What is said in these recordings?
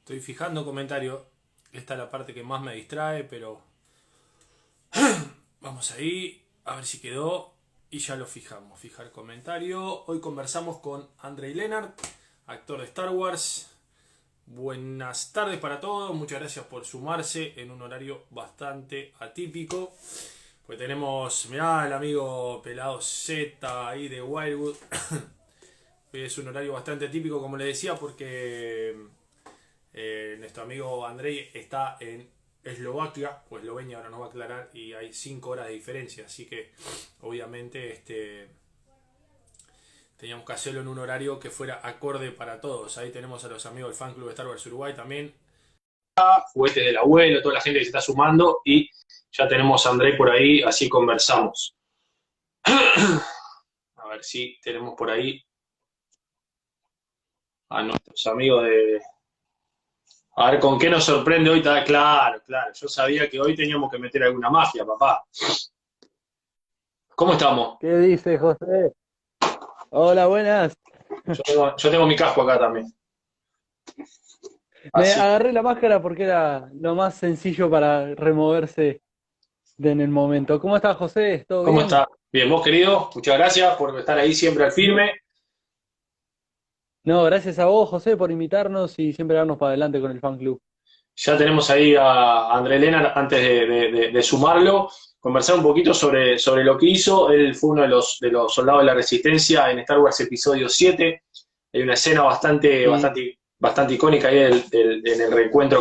Estoy fijando comentarios. Esta es la parte que más me distrae, pero vamos ahí, a ver si quedó. Y ya lo fijamos. Fijar comentario. Hoy conversamos con Andrei Leonard, actor de Star Wars. Buenas tardes para todos. Muchas gracias por sumarse en un horario bastante atípico. Pues tenemos, mirá, el amigo Pelado Z ahí de Wildwood. Es un horario bastante atípico, como le decía, porque nuestro amigo Andrei está en Eslovaquia, o Eslovenia, ahora nos va a aclarar, y hay 5 horas de diferencia, así que obviamente teníamos que hacerlo en un horario que fuera acorde para todos. Ahí tenemos a los amigos del fan club de Star Wars Uruguay también. Juguetes del abuelo, toda la gente que se está sumando, y ya tenemos a Andrei por ahí, así conversamos. A ver si tenemos por ahí a nuestros amigos de... A ver, ¿con qué nos sorprende hoy? Claro, claro. Yo sabía que hoy teníamos que meter alguna magia, papá. ¿Cómo estamos? ¿Qué dice José? Hola, buenas. Yo tengo mi casco acá también. Me Así. agarré la máscara porque era lo más sencillo para removerse en el momento. ¿Cómo estás, José? ¿Todo ¿Cómo bien? está? Bien, vos, querido. Muchas gracias por estar ahí siempre al firme. No, gracias a vos, José, por invitarnos y siempre darnos para adelante con el fan club. Ya tenemos ahí a André Lena antes de sumarlo. Conversar un poquito sobre lo que hizo. Él fue uno de los soldados de la Resistencia en Star Wars Episodio 7. Hay una escena bastante, Sí, bastante, bastante icónica ahí en el reencuentro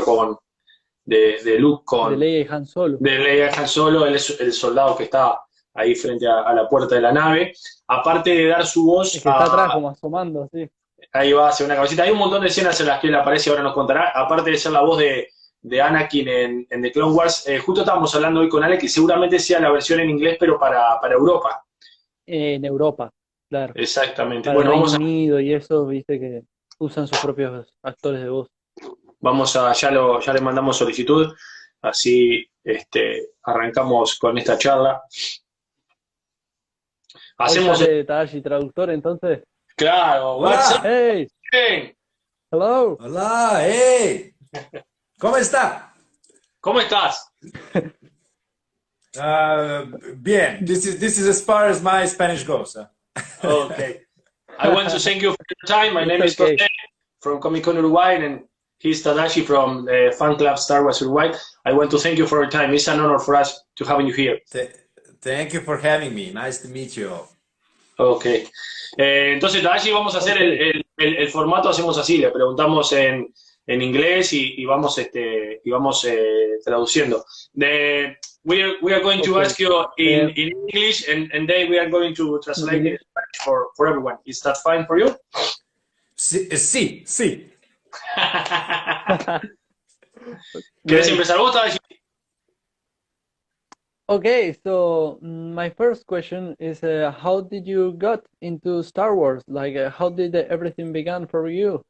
de Luke de con Leia y Han Solo. de Leia Han Solo. Él es el soldado que está ahí frente a la puerta de la nave. Aparte de dar su voz Es que está atrás a... como asomando, sí. Ahí va a hacer una cabecita. Hay un montón de escenas en las que él aparece, ahora nos contará. Aparte de ser la voz de Anakin en The Clone Wars, justo estábamos hablando hoy con Ale que seguramente sea la versión en inglés, pero para Europa. En Europa, claro. Exactamente. Para el Bueno, Reino Unido y eso, viste que usan sus propios actores de voz. ya le mandamos solicitud, así arrancamos con esta charla. Hoy Hacemos, sale Tadashi traductor, entonces. claro, WhatsApp. Hola, ¡Hey! ¡Hello! hola, hey, ¿cómo está? ¿Cómo estás? Bien, this is as far as my Spanish goes. Okay. I want to thank you for your time. My name is It's okay. Jose from Comic Con Uruguay, and he's Tadashi from Fan Club Star Wars Uruguay. I want to thank you for your time. It's an honor for us to having you here. Th- Thank you for having me. Nice to meet you all. Ok. Entonces, Tadashi, vamos a hacer Okay. el formato, hacemos así, le preguntamos en inglés y vamos traduciendo. We are going to Okay. ask you Eh, in English, and then we are going to translate it in Spanish for everyone. Is that fine for you? Sí, sí, sí. ¿Querés Great. empezar vos, Tadashi? Okay, so my first question is, how did you got into Star Wars? Like, how did everything began for you?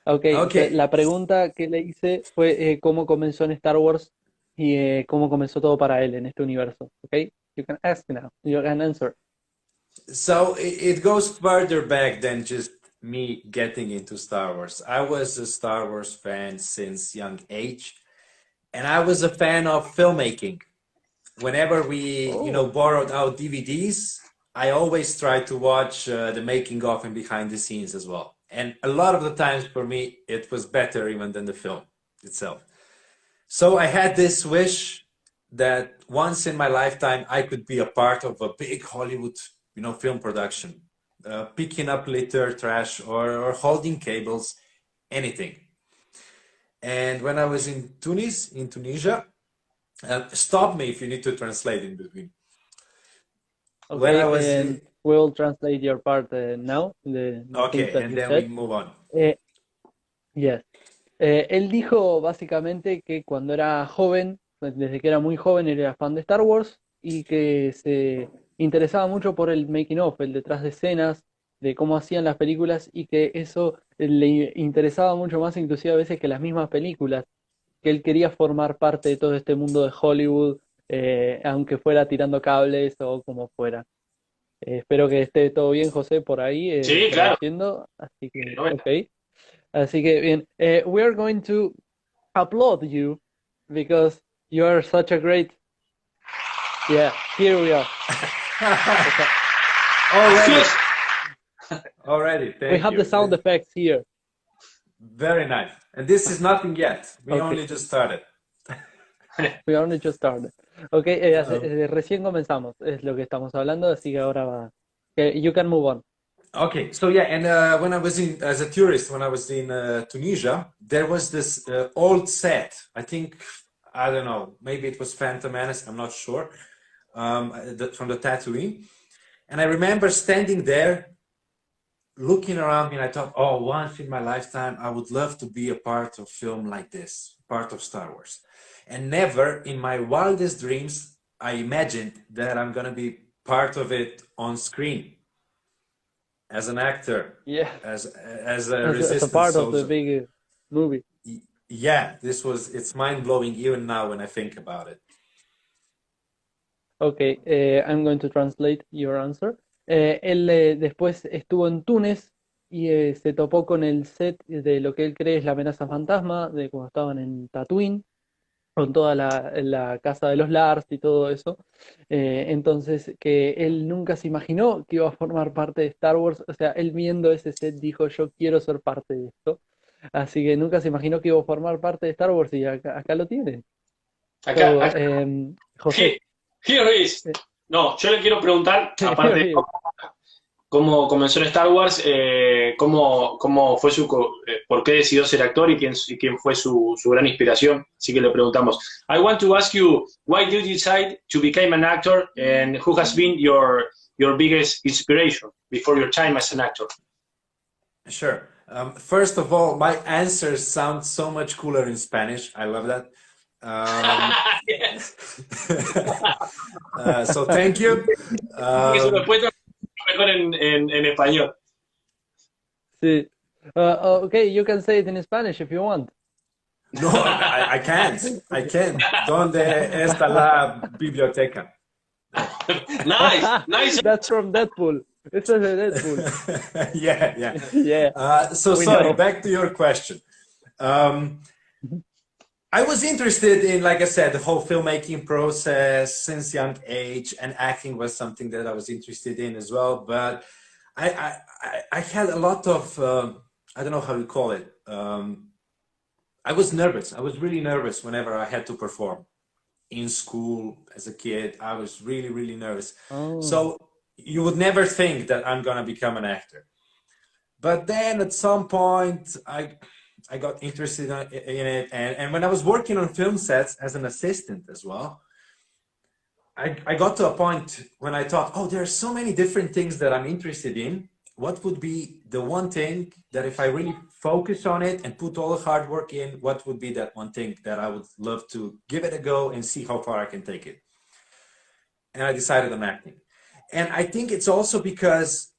Okay, Okay, la pregunta que le hice fue cómo comenzó en Star Wars y cómo comenzó todo para él en este universo. Okay, you can ask now. You can answer. so it goes further back than just me getting into Star Wars. I was a Star Wars fan since young age, and I was a fan of filmmaking. Whenever we, Oh, borrowed out DVDs, I always tried to watch the making of and behind the scenes as well. And a lot of the times for me, it was better even than the film itself. So I had this wish that once in my lifetime, I could be a part of a big Hollywood, film production, picking up litter, trash, or holding cables, anything. And when I was in Tunisia, stop me if you need to translate in between. When I okay, was and we'll translate your part now, the things okay, that and you then we said. move on. Uh, yes. Él dijo básicamente que cuando era joven, pues, desde que era muy joven, él era fan de Star Wars y que se interesaba mucho por el making of, el detrás de escenas, de cómo hacían las películas y que eso le interesaba mucho más inclusive a veces que las mismas películas, que él quería formar parte de todo este mundo de Hollywood, aunque fuera tirando cables o como fuera. Espero que esté todo bien, José, por ahí Sí, claro. traduciendo, así que, Bueno. ok. Así que bien, we are going to applaud you because you are such a great. Yeah, here we are. Already, We thank have you. the sound effects here. Very nice. And this is nothing yet. We Okay. only just started. We only just started. Ok, recién comenzamos, es lo que estamos hablando, así que ahora va. You can move on. Okay, so yeah, and when I was as a tourist, when I was in Tunisia, there was this old set. I don't know, maybe it was Phantom Menace, I'm not sure, from the Tatooine. And I remember standing there, looking around me, and I thought, oh, once in my lifetime, I would love to be a part of film like this, part of Star Wars. And never in my wildest dreams, I imagined that I'm gonna be part of it on screen. As an actor, Yeah, as a as a resistance part of the soldier. big movie. Yeah, it's mind-blowing even now when I think about it. Ok, I'm going to translate your answer. Él después estuvo en Túnez y se topó con el set de lo que él cree es la amenaza fantasma, de cuando estaban en Tatooine, con toda la casa de los Lars y todo eso. Entonces, que él nunca se imaginó que iba a formar parte de Star Wars. O sea, él viendo ese set dijo, yo quiero ser parte de esto. Así que nunca se imaginó que iba a formar parte de Star Wars y acá lo tiene. Acá, José. here is. No, yo le quiero preguntar, aparte de cómo comenzó en Star Wars, cómo fue por qué decidió ser actor y quién fue su gran inspiración. Así que le preguntamos. I want to ask you, why did you decide to become an actor and who has been your biggest inspiration before your time as an actor? Sure. First of all, my answers sound so much cooler in Spanish. I love that. So thank you. Su respuesta mejor en español. Sí. Okay, you can say it in Spanish if you want. No, I can't. I can't. ¿Dónde está la biblioteca? Nice. That's from Deadpool. Eso es de Deadpool. Yeah. Yeah. So sorry, back to your question. I was interested in, like I said, the whole filmmaking process since young age, and acting was something that I was interested in as well. But I had a lot of, I don't know how you call it. I was nervous. I was really nervous whenever I had to perform in school as a kid. I was really, really nervous. Oh. So you would never think that I'm gonna become an actor. But then at some point, I got interested in it, and when I was working on film sets as an assistant as well, I got to a point when I thought, oh, there are so many different things that I'm interested in. What would be the one thing that if I really focus on it and put all the hard work in, what would be that one thing that I would love to give it a go and see how far I can take it? And I decided on acting. And I think it's also because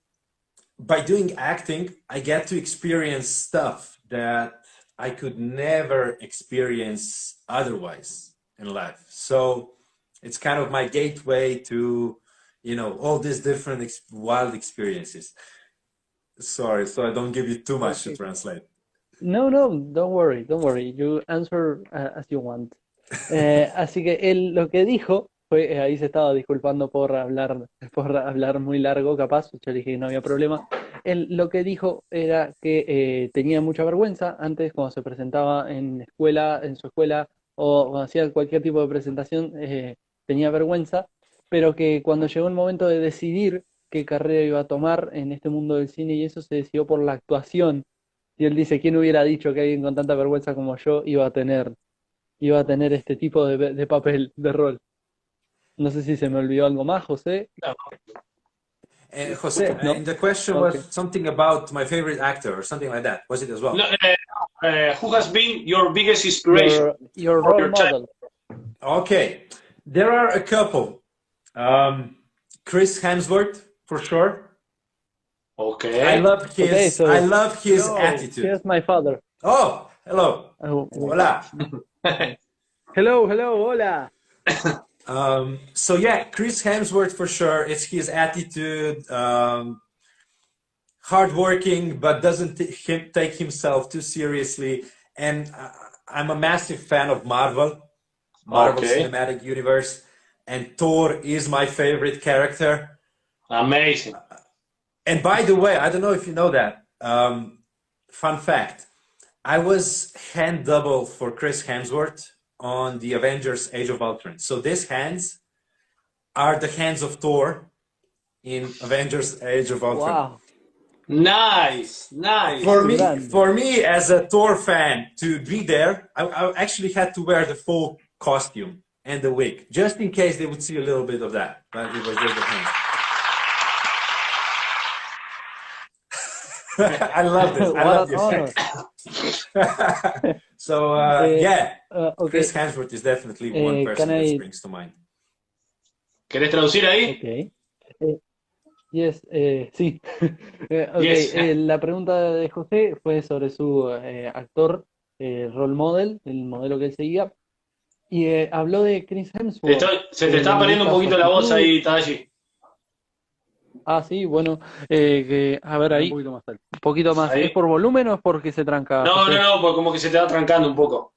by doing acting, I get to experience stuff that I could never experience otherwise in life. So it's kind of my gateway to, all these different wild experiences. Sorry, so I don't give you too much to translate. No, don't worry. You answer as you want. Así que él lo que dijo fue, ahí se estaba disculpando por hablar muy largo, capaz, yo le dije que no había problema. Él lo que dijo era que tenía mucha vergüenza antes cuando se presentaba en su escuela o cuando hacía cualquier tipo de presentación, tenía vergüenza, pero que cuando llegó el momento de decidir qué carrera iba a tomar en este mundo del cine y eso, se decidió por la actuación. Y él dice, ¿quién hubiera dicho que alguien con tanta vergüenza como yo iba a tener este tipo de papel, de rol? No sé si se me olvidó algo más, José. Jose, No? and the question was something about my favorite actor or something like that. Was it as well? No, who has been your biggest inspiration? Your role model. Okay, there are a couple. Chris Hemsworth, for sure. Okay. I love his attitude. Here's my father. Oh, hello. Hola. Hola. Hello, hola. So yeah, Chris Hemsworth for sure. It's his attitude, hardworking, but doesn't take himself too seriously. And I'm a massive fan of Marvel Cinematic Universe, and Thor is my favorite character. Amazing. And by the way, I don't know if you know that. Fun fact: I was hand double for Chris Hemsworth on the Avengers: Age of Ultron. So these hands are the hands of Thor in Avengers: Age of Ultron. Wow. Nice. For me as a Thor fan to be there, I actually had to wear the full costume and the wig, just in case they would see a little bit of that. But it was just the hands. I love this. I love this. So okay. Chris Hemsworth is definitely one person that springs to mind. ¿Querés traducir ahí? Okay. Yes, sí. Yes. La pregunta de José fue sobre su actor role model, el modelo que él seguía, y habló de Chris Hemsworth. Se te está perdiendo un poquito la voz ahí, Tadashi. Ah, sí, bueno, a ver ahí, un poquito más. ¿Ahí? ¿Es por volumen o es porque se tranca? No, José? porque como que se te va trancando un poco.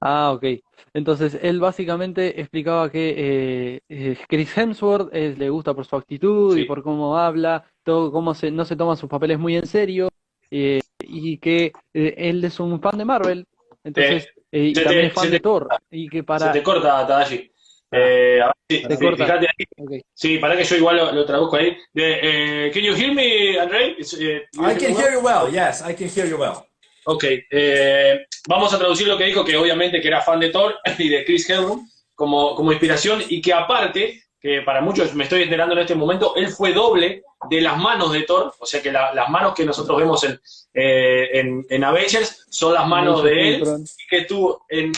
Ah, ok. Entonces, él básicamente explicaba que Chris Hemsworth le gusta por su actitud y Sí. por cómo habla, todo cómo no se toma sus papeles muy en serio, y que él es un fan de Marvel, entonces, y también es fan de Thor, y que Se para... te corta, Tadashi. A ver, ¿Se corta? fíjate ahí. Okay. Sí, para que yo igual lo traduzco ahí. Can you hear me, Andrei? I can hear you well. Yes, I can hear you well. Ok, vamos a traducir lo que dijo, que obviamente que era fan de Thor y de Chris Hemsworth como inspiración, y que aparte, que para muchos me estoy enterando en este momento, él fue doble de las manos de Thor, o sea que las manos que nosotros vemos en Avengers son las manos de él, y que estuvo en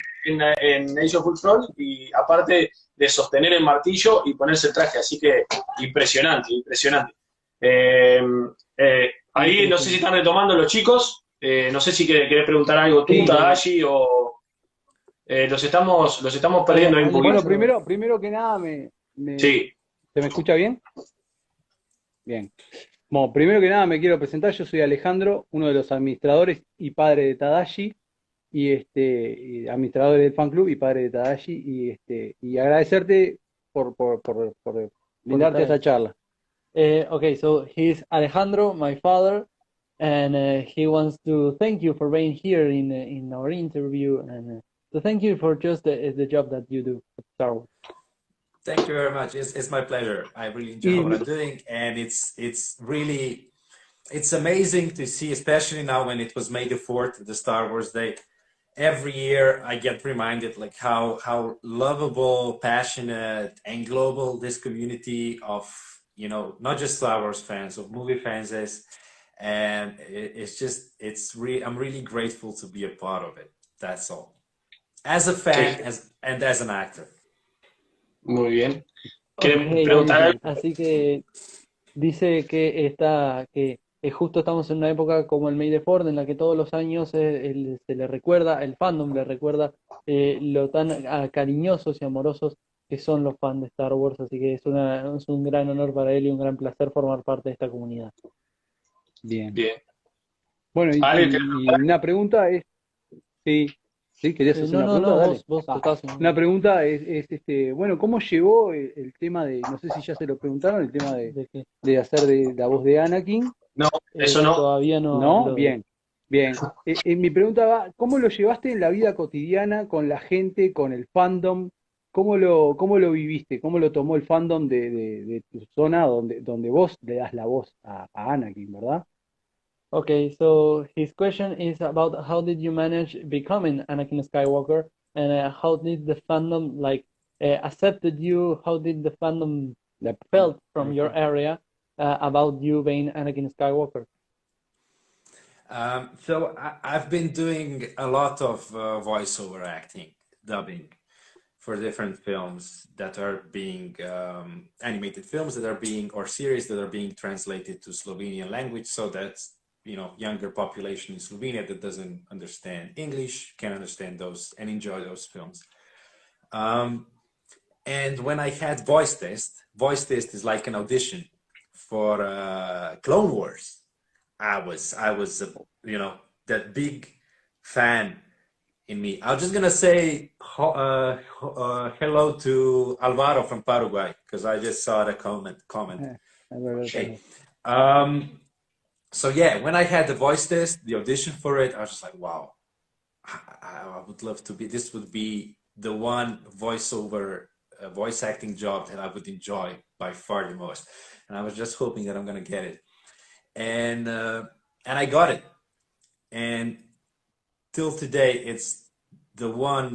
Age of Ultron, y aparte de sostener el martillo y ponerse el traje, así que impresionante. Ahí no sé si están retomando los chicos. No sé si querés preguntar algo tú, Tadashi, o los estamos perdiendo ahí un poquito. Bueno, primero que nada, Sí. ¿se me escucha bien? Bien. Bueno, primero que nada me quiero presentar. Yo soy Alejandro, uno de los administradores y padre de Tadashi, y administrador del fan club y padre de Tadashi, y agradecerte por brindarte esa charla. Okay, so he's Alejandro, my father, and he wants to thank you for being here in our interview, and to thank you for just the job that you do at Star Wars. Thank you very much. It's my pleasure. I really enjoy what I'm doing, and it's amazing to see, especially now when it was May the 4th, the Star Wars Day. Every year I get reminded like how lovable, passionate, and global this community of, you know, not just Star Wars fans, of movie fans is. And I'm really grateful to be a part of it. That's all. As a fan, and as an actor. Muy bien. ¿Quieren preguntar algo? Así que dice que justo estamos en una época como el May the 4th, en la que todos los años se le recuerda, el fandom le recuerda lo tan cariñosos y amorosos que son los fans de Star Wars, así que es un gran honor para él y un gran placer formar parte de esta comunidad. Bien. Bueno, y una pregunta es, sí, querías hacer una pregunta, dale. Vos una pregunta es bueno, ¿cómo llegó el tema de, no sé si ya se lo preguntaron, el tema de hacer de la voz de Anakin? No, eso no. Todavía no. ¿No? Bien. Mi pregunta va, ¿cómo lo llevaste en la vida cotidiana con la gente, con el fandom? ¿Cómo lo viviste? ¿Cómo lo tomó el fandom de tu zona donde vos le das la voz a Anakin, verdad? Okay, so his question is about how did you manage becoming Anakin Skywalker, and how did the fandom accepted you? How did the fandom felt from your area about you being Anakin Skywalker? So I've been doing a lot of voiceover acting, dubbing for different films that are being animated films that are being, or series that are being translated to Slovenian language, so that's, you know, younger population in Slovenia that doesn't understand English can understand those and enjoy those films. And when I had voice test is like an audition for Clone Wars, I was that big fan in me. I'm just gonna say hello to Alvaro from Paraguay because I just saw the comment. Hey. So yeah, when I had the voice test, the audition for it, I was just like, wow, I would love to be. This would be the one voice acting job that I would enjoy by far the most. And I was just hoping that I'm gonna get it, and I got it. And till today, it's the one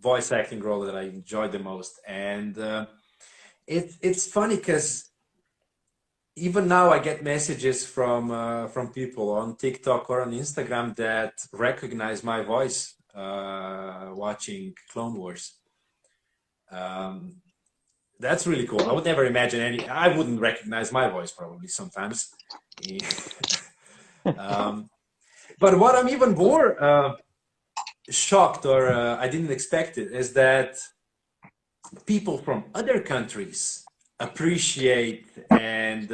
voice acting role that I enjoyed the most. And it's funny because even now I get messages from people on TikTok or on Instagram that recognize my voice watching Clone Wars. That's really cool. I would never imagine I wouldn't recognize my voice probably sometimes. But what I'm even more shocked, or I didn't expect it, is that people from other countries appreciate and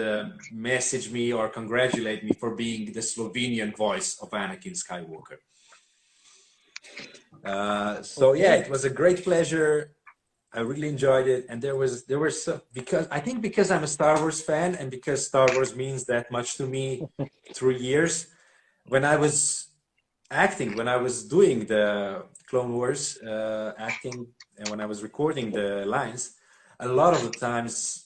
message me or congratulate me for being the Slovenian voice of Anakin Skywalker. So yeah, it was a great pleasure. I really enjoyed it, and there were some, because I'm a Star Wars fan, and because Star Wars means that much to me through years. When I was acting, when I was doing the Clone Wars acting, and when I was recording the lines, a lot of the times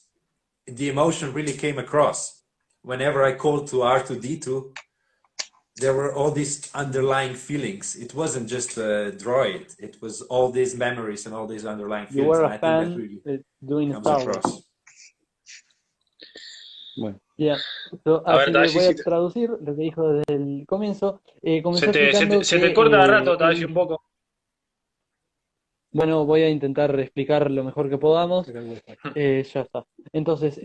the emotion really came across. Whenever I called to R2-D2, there were all these underlying feelings. It wasn't just a droid. It was all these memories and all these underlying feelings. You were and a I fan think that really doing comes Star Wars. across. Bueno, yeah. So, A ver, así que Tadashi, voy a si te- traducir lo que dijo desde el comienzo. Comenzó se te explicando que corta de rato, Tadashi, él- un poco. bueno, voy a intentar explicar lo mejor que podamos. Ya está. Entonces,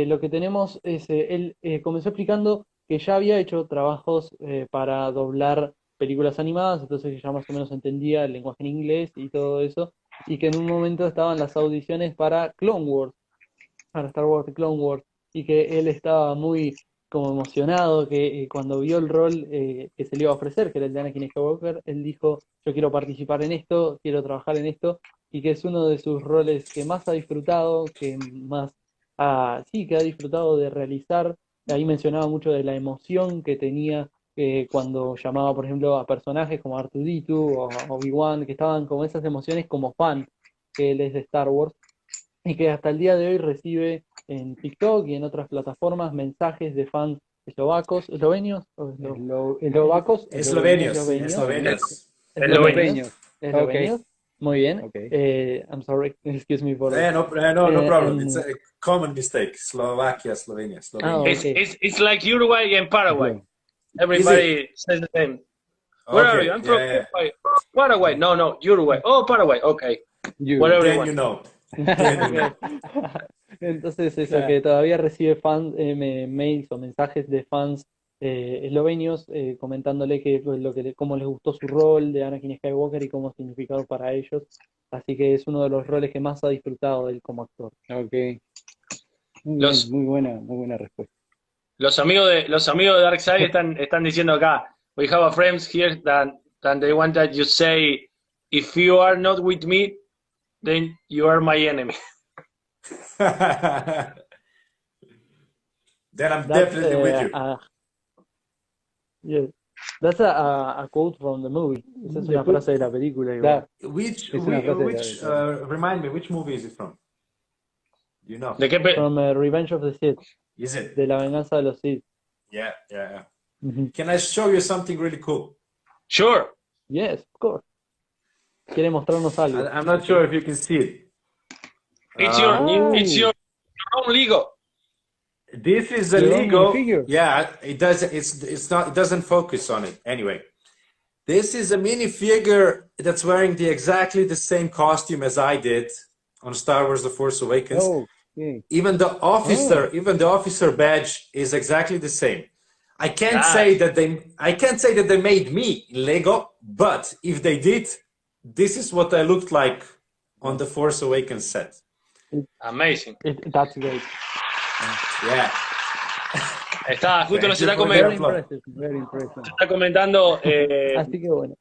lo que tenemos es, él comenzó explicando que ya había hecho trabajos para doblar películas animadas, entonces que ya más o menos entendía el lenguaje en inglés y todo eso, y que en un momento estaban las audiciones para Clone Wars, para Star Wars The Clone Wars, y que él estaba muy como emocionado, que cuando vio el rol que se le iba a ofrecer, que era el de Anakin Skywalker, él dijo, yo quiero participar en esto, quiero trabajar en esto, y que es uno de sus roles que más ha disfrutado, que más, sí, que ha disfrutado de realizar. Ahí mencionaba mucho de la emoción que tenía cuando llamaba, por ejemplo, a personajes como R2-D2 o Obi-Wan, que estaban como esas emociones como fan, que él es de Star Wars, y que hasta el día de hoy recibe en TikTok y en otras plataformas mensajes de fans eslovenios, eslovacos, Eslovenios. eslovenios. Ok. Muy bien. Okay. I'm sorry, excuse me for No problem. and- It's a common mistake. Slovakia, Slovenia. okay. It's like Uruguay and Paraguay. Bien. Everybody says the same. Where are Okay, you? I'm from yeah. Uruguay. Paraguay. No, Uruguay. Oh, Paraguay. Okay. Whatever you Then want. you know. Entonces eso, Claro. que todavía recibe fans, mails o mensajes de fans eslovenios comentándole que pues, cómo les gustó su rol de Anakin Skywalker y cómo ha significado para ellos. Así que es uno de los roles que más ha disfrutado él como actor. Ok. Muy Los- bien, muy buena respuesta. Los amigos de Darkseid están diciendo acá, we have a friends here that they want that you say, if you are not with me, then you are my enemy. Then I'm That's, definitely with you. yes. That's a quote from the movie. Esa es una Después- frase de la película. Claro. Which Es una frase de remind me, which movie is it from? Do you know? ¿De qué From Revenge of the Sith, Is it? de la venganza de los Sith. Yeah. Ujú. Can I show you something really cool? Sure. Yes, of course. Quiere mostrarnos algo. I'm not sure if you can see it. It's Oh. your own Lego. This is a Your own Lego. figure. Yeah, it does. It's not. It doesn't focus on it anyway. This is a minifigure that's wearing exactly the same costume as I did on Star Wars: The Force Awakens. Oh, okay. Even the officer badge is exactly the same. I can't Nice. say that they made me in Lego, but if they did, this is what I looked like on the Force Awakens set. Amazing. That's great. Yeah. Está, justo Thank nos you está, for the Very applause. impressive, very impressive. está comentando, Así que bueno.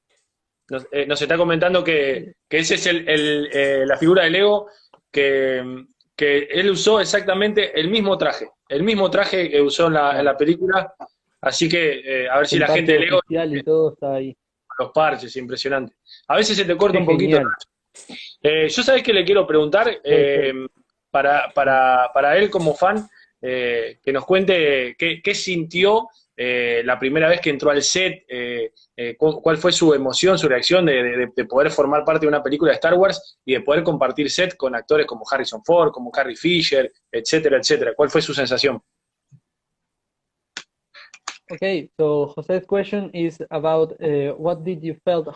nos está comentando que ese es la figura del Ego, que él usó exactamente el mismo traje que usó en la película, así que a ver si El la gente parche del Ego, oficial y todo está ahí. los parches, impresionante. A veces se te corta Qué un poquito. genial. Yo sabés que le quiero preguntar, para él como fan, que nos cuente qué sintió la primera vez que entró al set, cuál fue su emoción, su reacción de poder formar parte de una película de Star Wars y de poder compartir set con actores como Harrison Ford, como Carrie Fisher, etcétera, etcétera. ¿Cuál fue su sensación? Okay, so Jose's question is about how did you felt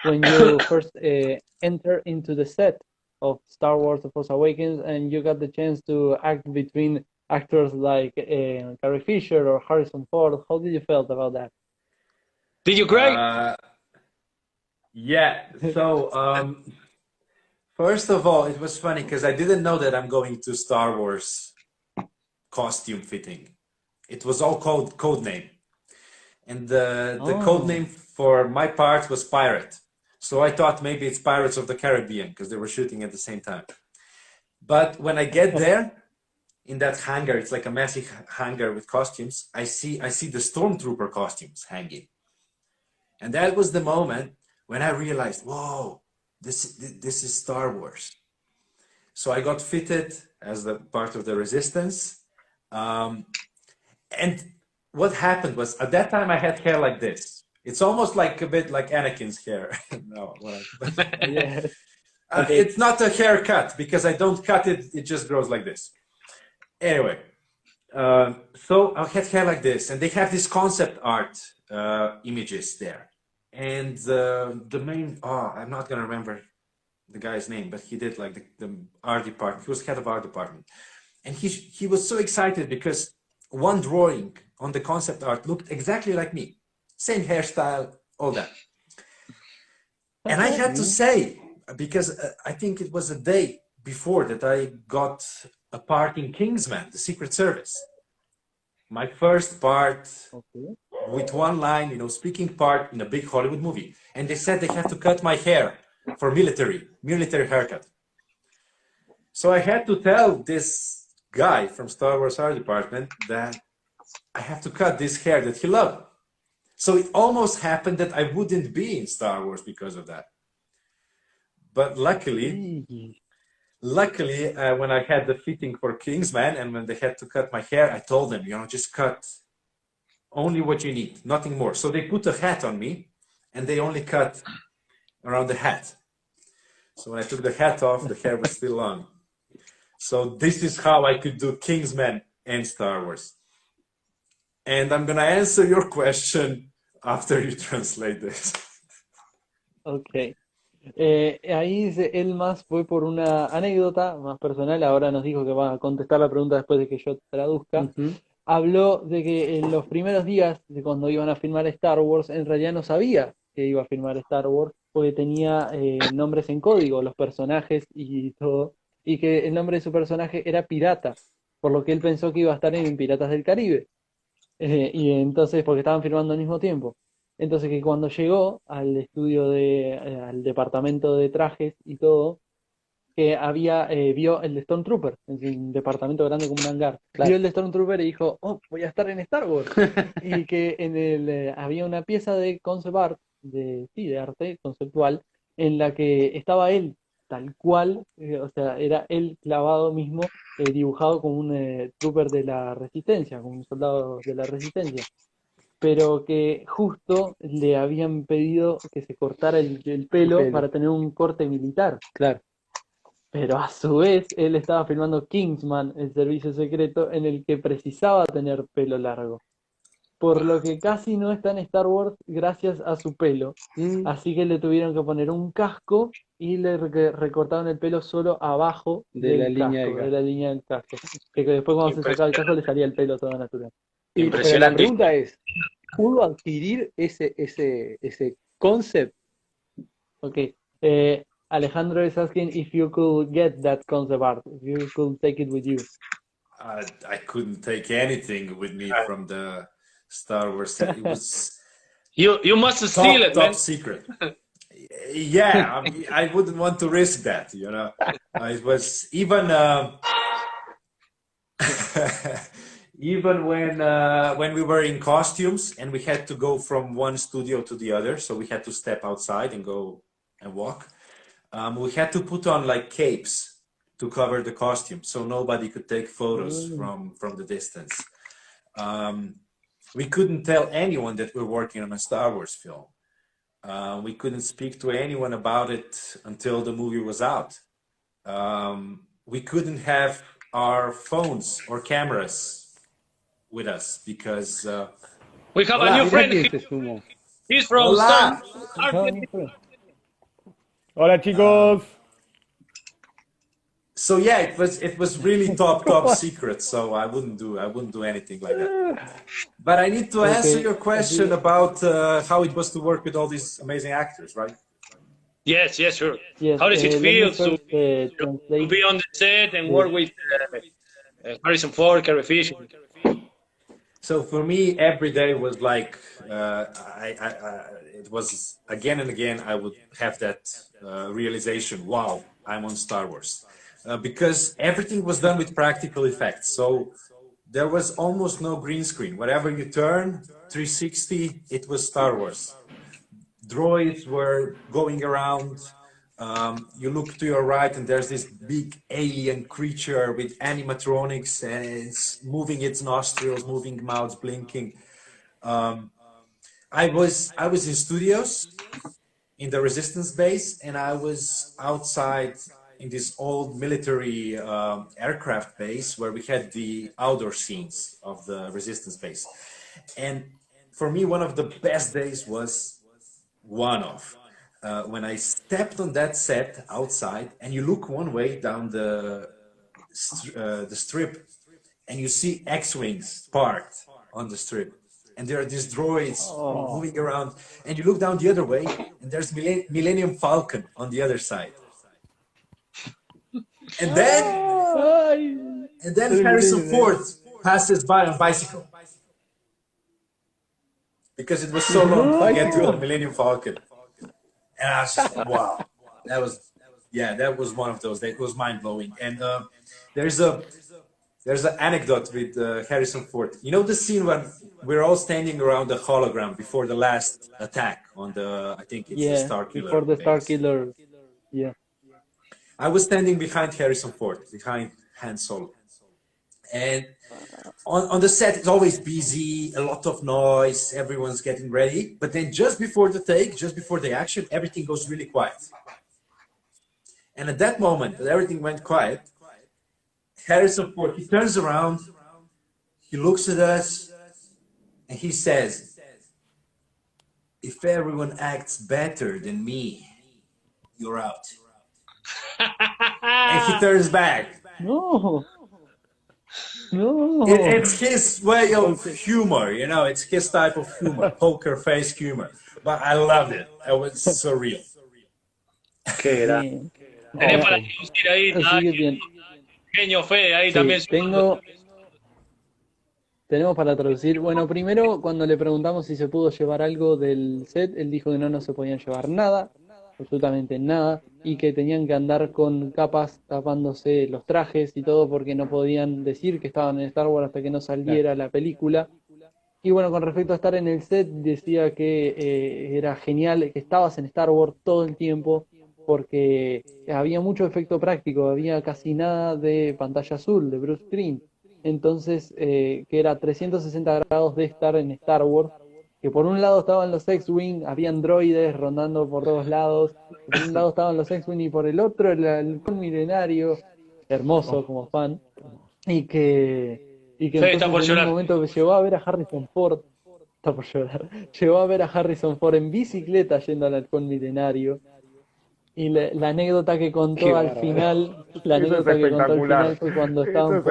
when you first enter into the set of Star Wars: The Force Awakens and you got the chance to act between actors like Carrie Fisher or Harrison Ford? How did you felt about that? Did you cry? Yeah. So first of all, it was funny because I didn't know that I'm going to Star Wars costume fitting. It was all code name, and the code name for my part was pirate. So I thought maybe it's Pirates of the Caribbean because they were shooting at the same time. But when I get there, in that hangar, it's like a massive hangar with costumes. I see the stormtrooper costumes hanging, and that was the moment when I realized, whoa, this is Star Wars. So I got fitted as the part of the Resistance. And what happened was, at that time I had hair like this. It's almost like a bit like Anakin's hair. No, Yes. It's not a haircut because I don't cut it, it just grows like this. Anyway, so I had hair like this, and they have this concept art images there. And the main, I'm not gonna remember the guy's name, but he did like the art department. He was head of art department. And he was so excited because one drawing on the concept art looked exactly like me. Same hairstyle, all that. And I had to say, because I think it was a day before that I got a part in Kingsman, the Secret Service. My first part with one line, speaking part in a big Hollywood movie. And they said they have to cut my hair for military haircut. So I had to tell this guy from Star Wars art department that I have to cut this hair that he loved. So it almost happened that I wouldn't be in Star Wars because of that. But luckily, when I had the fitting for Kingsman and when they had to cut my hair, I told them, just cut only what you need, nothing more. So they put a hat on me and they only cut around the hat. So when I took the hat off, the hair was still long. So this is how I could do Kingsman and Star Wars. And I'm gonna answer your question after you translate this. Ok. Ahí dice, él más fue por una anécdota más personal, ahora nos dijo que va a contestar la pregunta después de que yo traduzca. Habló de que en los primeros días de cuando iban a filmar Star Wars, en realidad no sabía que iba a filmar Star Wars, porque tenía nombres en código, los personajes y todo, y que el nombre de su personaje era Pirata, por lo que él pensó que iba a estar en Piratas del Caribe. Y entonces, porque estaban filmando al mismo tiempo. Entonces que cuando llegó al estudio al departamento de trajes y todo, que vio el de Stormtrooper, en un departamento grande como un hangar. Claro. Vio el de Stormtrooper y dijo, voy a estar en Star Wars. Y que había una pieza de concept art, de arte conceptual, en la que estaba él, tal cual, o sea, era él clavado mismo, dibujado como un trooper de la Resistencia, como un soldado de la Resistencia. Pero que justo le habían pedido que se cortara el pelo para tener un corte militar. Claro. Pero a su vez, él estaba filmando Kingsman, el servicio secreto, en el que precisaba tener pelo largo. Por lo que casi no está en Star Wars gracias a su pelo. Así que le tuvieron que poner un casco y le recortaron el pelo solo abajo de la línea del casco. Que después cuando se sacaba el casco le salía el pelo todo natural. Pero la pregunta es, ¿pudo adquirir ese concept? Ok. Alejandro is asking if you could get that concept art, if you could take it with you. I couldn't take anything with me from the Star Wars set. It was You must steal it, man. top secret. Yeah, I mean, I wouldn't want to risk that, you know. It was even even when we were in costumes and we had to go from one studio to the other, so we had to step outside and go and walk. We had to put on like capes to cover the costume, so nobody could take photos from the distance. We couldn't tell anyone that we're working on a Star Wars film. We couldn't speak to anyone about it until the movie was out. We couldn't have our phones or cameras with us because we have Hola. a new Mirá friend. quién se sumó. He's from Hola. Hola chicos. So yeah, it was really top secret. So I wouldn't do anything like that. But I need to answer your question about how it was to work with all these amazing actors, right? Yes, sure. Yes, How does it feel let me first, to translate. be on the set and work with Harrison Ford, Carrie Fisher? So for me, every day was like it was again and again. I would have that realization: wow, I'm on Star Wars, because everything was done with practical effects. So there was almost no green screen. Whatever you turn, 360, it was Star Wars. Droids were going around. You look to your right and there's this big alien creature with animatronics and it's moving its nostrils, moving mouths, blinking. I was in studios in the Resistance base, and I was outside in this old military aircraft base where we had the outdoor scenes of the Resistance base. And for me, one of the best days was when I stepped on that set outside, and you look one way down the strip, and you see X-wings parked on the strip, and there are these droids moving around, and you look down the other way, and there's Millennium Falcon on the other side, and then Harrison Ford passes by on bicycle. Because it was so long to get to the Millennium Falcon. And I was just like, wow, that was one of those days. It was mind blowing. And there's an anecdote with Harrison Ford. You know the scene when we're all standing around the hologram before the last attack on I think it's the Star Killer. Before the Star Killer, yeah. I was standing behind Harrison Ford, behind Han Solo. And on the set, it's always busy, a lot of noise, everyone's getting ready. But then just before the take, just before the action, everything goes really quiet. And at that moment, that everything went quiet, Harrison Ford, he turns around, he looks at us, and he says, "If everyone acts better than me, you're out." And he turns back. No. It's his way of humor, you know, it's his type of humor, poker face humor. But I loved it. It was surreal. Qué grande. Tenés para traducir ahí, Así que bien. Pequeño Fede, ahí Sí, también. tenemos para traducir. Bueno, primero, cuando le preguntamos si se pudo llevar algo del set, él dijo que no se podían llevar nada, absolutamente nada, y que tenían que andar con capas tapándose los trajes y todo porque no podían decir que estaban en Star Wars hasta que no saliera la película. Y bueno, con respecto a estar en el set, decía que era genial, que estabas en Star Wars todo el tiempo, porque había mucho efecto práctico, había casi nada de pantalla azul, de blue screen. Entonces, que era 360 grados de estar en Star Wars, que por un lado estaban los X-Wing, habían droides rondando por todos lados, por un lado estaban los X-Wing y por el otro el halcón milenario, hermoso como fan, y que entonces en un momento que llegó a ver a Harrison Ford, está por llorar, llegó a ver a Harrison Ford en bicicleta yendo al halcón milenario, y la anécdota que contó al final, fue cuando estaban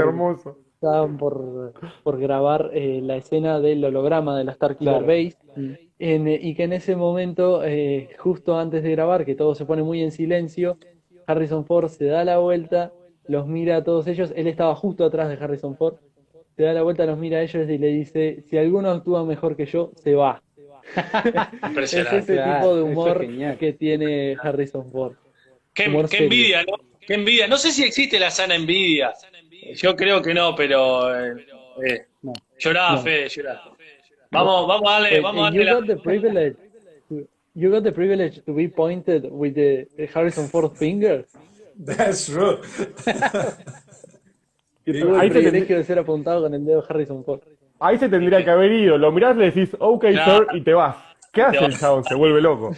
por grabar la escena del holograma de la Star Killer Base, y que en ese momento, justo antes de grabar, que todo se pone muy en silencio, Harrison Ford se da la vuelta los mira a todos ellos. Él estaba justo atrás de Harrison Ford. Se da la vuelta, los mira a ellos y le dice, si alguno actúa mejor que yo, se va. Es Impresionante. ese Claro, tipo de eso es humor genial. que tiene Harrison Ford. Qué, Humor qué serio. envidia, ¿no? Qué envidia. No sé si existe la sana envidia. Yo creo que no, pero No. lloraba, No. Fede, lloraba. Vamos a darle, Wait, vamos a darle you la. got the privilege. You got the privilege to be pointed with the Harrison Ford finger. That's true. Que tuvo el Ahí se, privilegio de ser apuntado con el dedo Harrison Ford. ahí se tendría que haber ido. Lo mirás, le decís, ok, Claro, sir, y te vas. ¿Qué te hace va. el chabón? Se vuelve loco.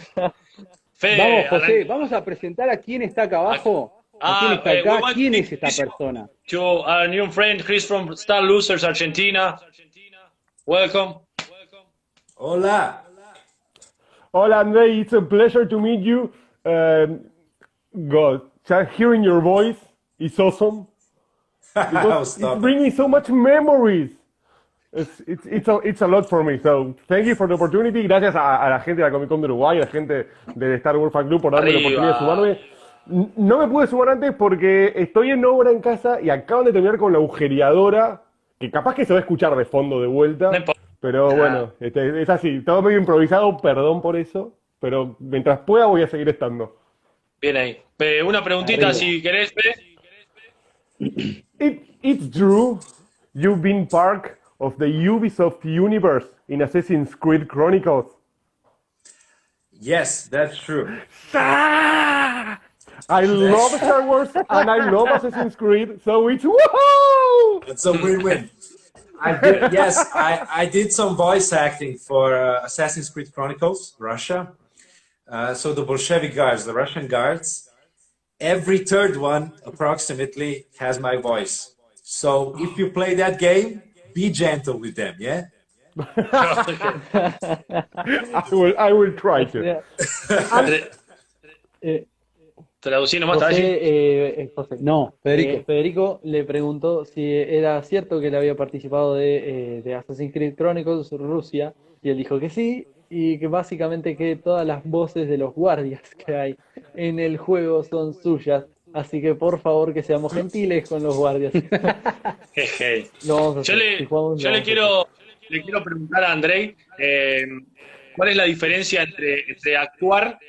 Fede, Vamos, José, arranca. vamos a presentar a quién está acá abajo. ¿A quién está We acá? want ¿Quién to es esta persona? to our new friend Chris from Star Losers Argentina. Welcome. Hola. Hola, Andrei. It's a pleasure to meet you. God, just hearing your voice is awesome. Because it's Stop it. bringing so much memories. It's a lot for me. So, thank you for the opportunity. Gracias a la gente de la Comic Con de Uruguay, a la gente del Star Wars Fan Club por darme la oportunidad de Arriba. sumarme. No me pude sumar antes porque estoy en obra en casa y acaban de terminar con la agujereadora, que capaz que se va a escuchar de fondo de No vuelta. importa. Pero bueno, es así. Todo medio improvisado, perdón por eso. Pero mientras pueda voy a seguir estando. Bien ahí. Una preguntita, Arriba. si querés, Fede. It's true. You've been part of the Ubisoft universe in Assassin's Creed Chronicles. Yes, that's true. Ah! I love Star Wars and I love Assassin's Creed, so it's woohoo! It's a win-win. I did some voice acting for Assassin's Creed Chronicles, Russia. So the Bolshevik guards, the Russian guards, every third one approximately has my voice. So if you play that game, be gentle with them, yeah? I will try to. Traducí nomás, Tadashi. José. No, Federico. Federico le preguntó si era cierto que él había participado de Assassin's Creed Chronicles Rusia, y él dijo que sí, y que básicamente que todas las voces de los guardias que hay en el juego son suyas, así que por favor que seamos gentiles con los guardias. Jeje. Lo vamos a Yo, hacer. le, Si jugamos, yo lo le vamos a hacer. quiero preguntar a Andrei, ¿cuál es la diferencia entre actuar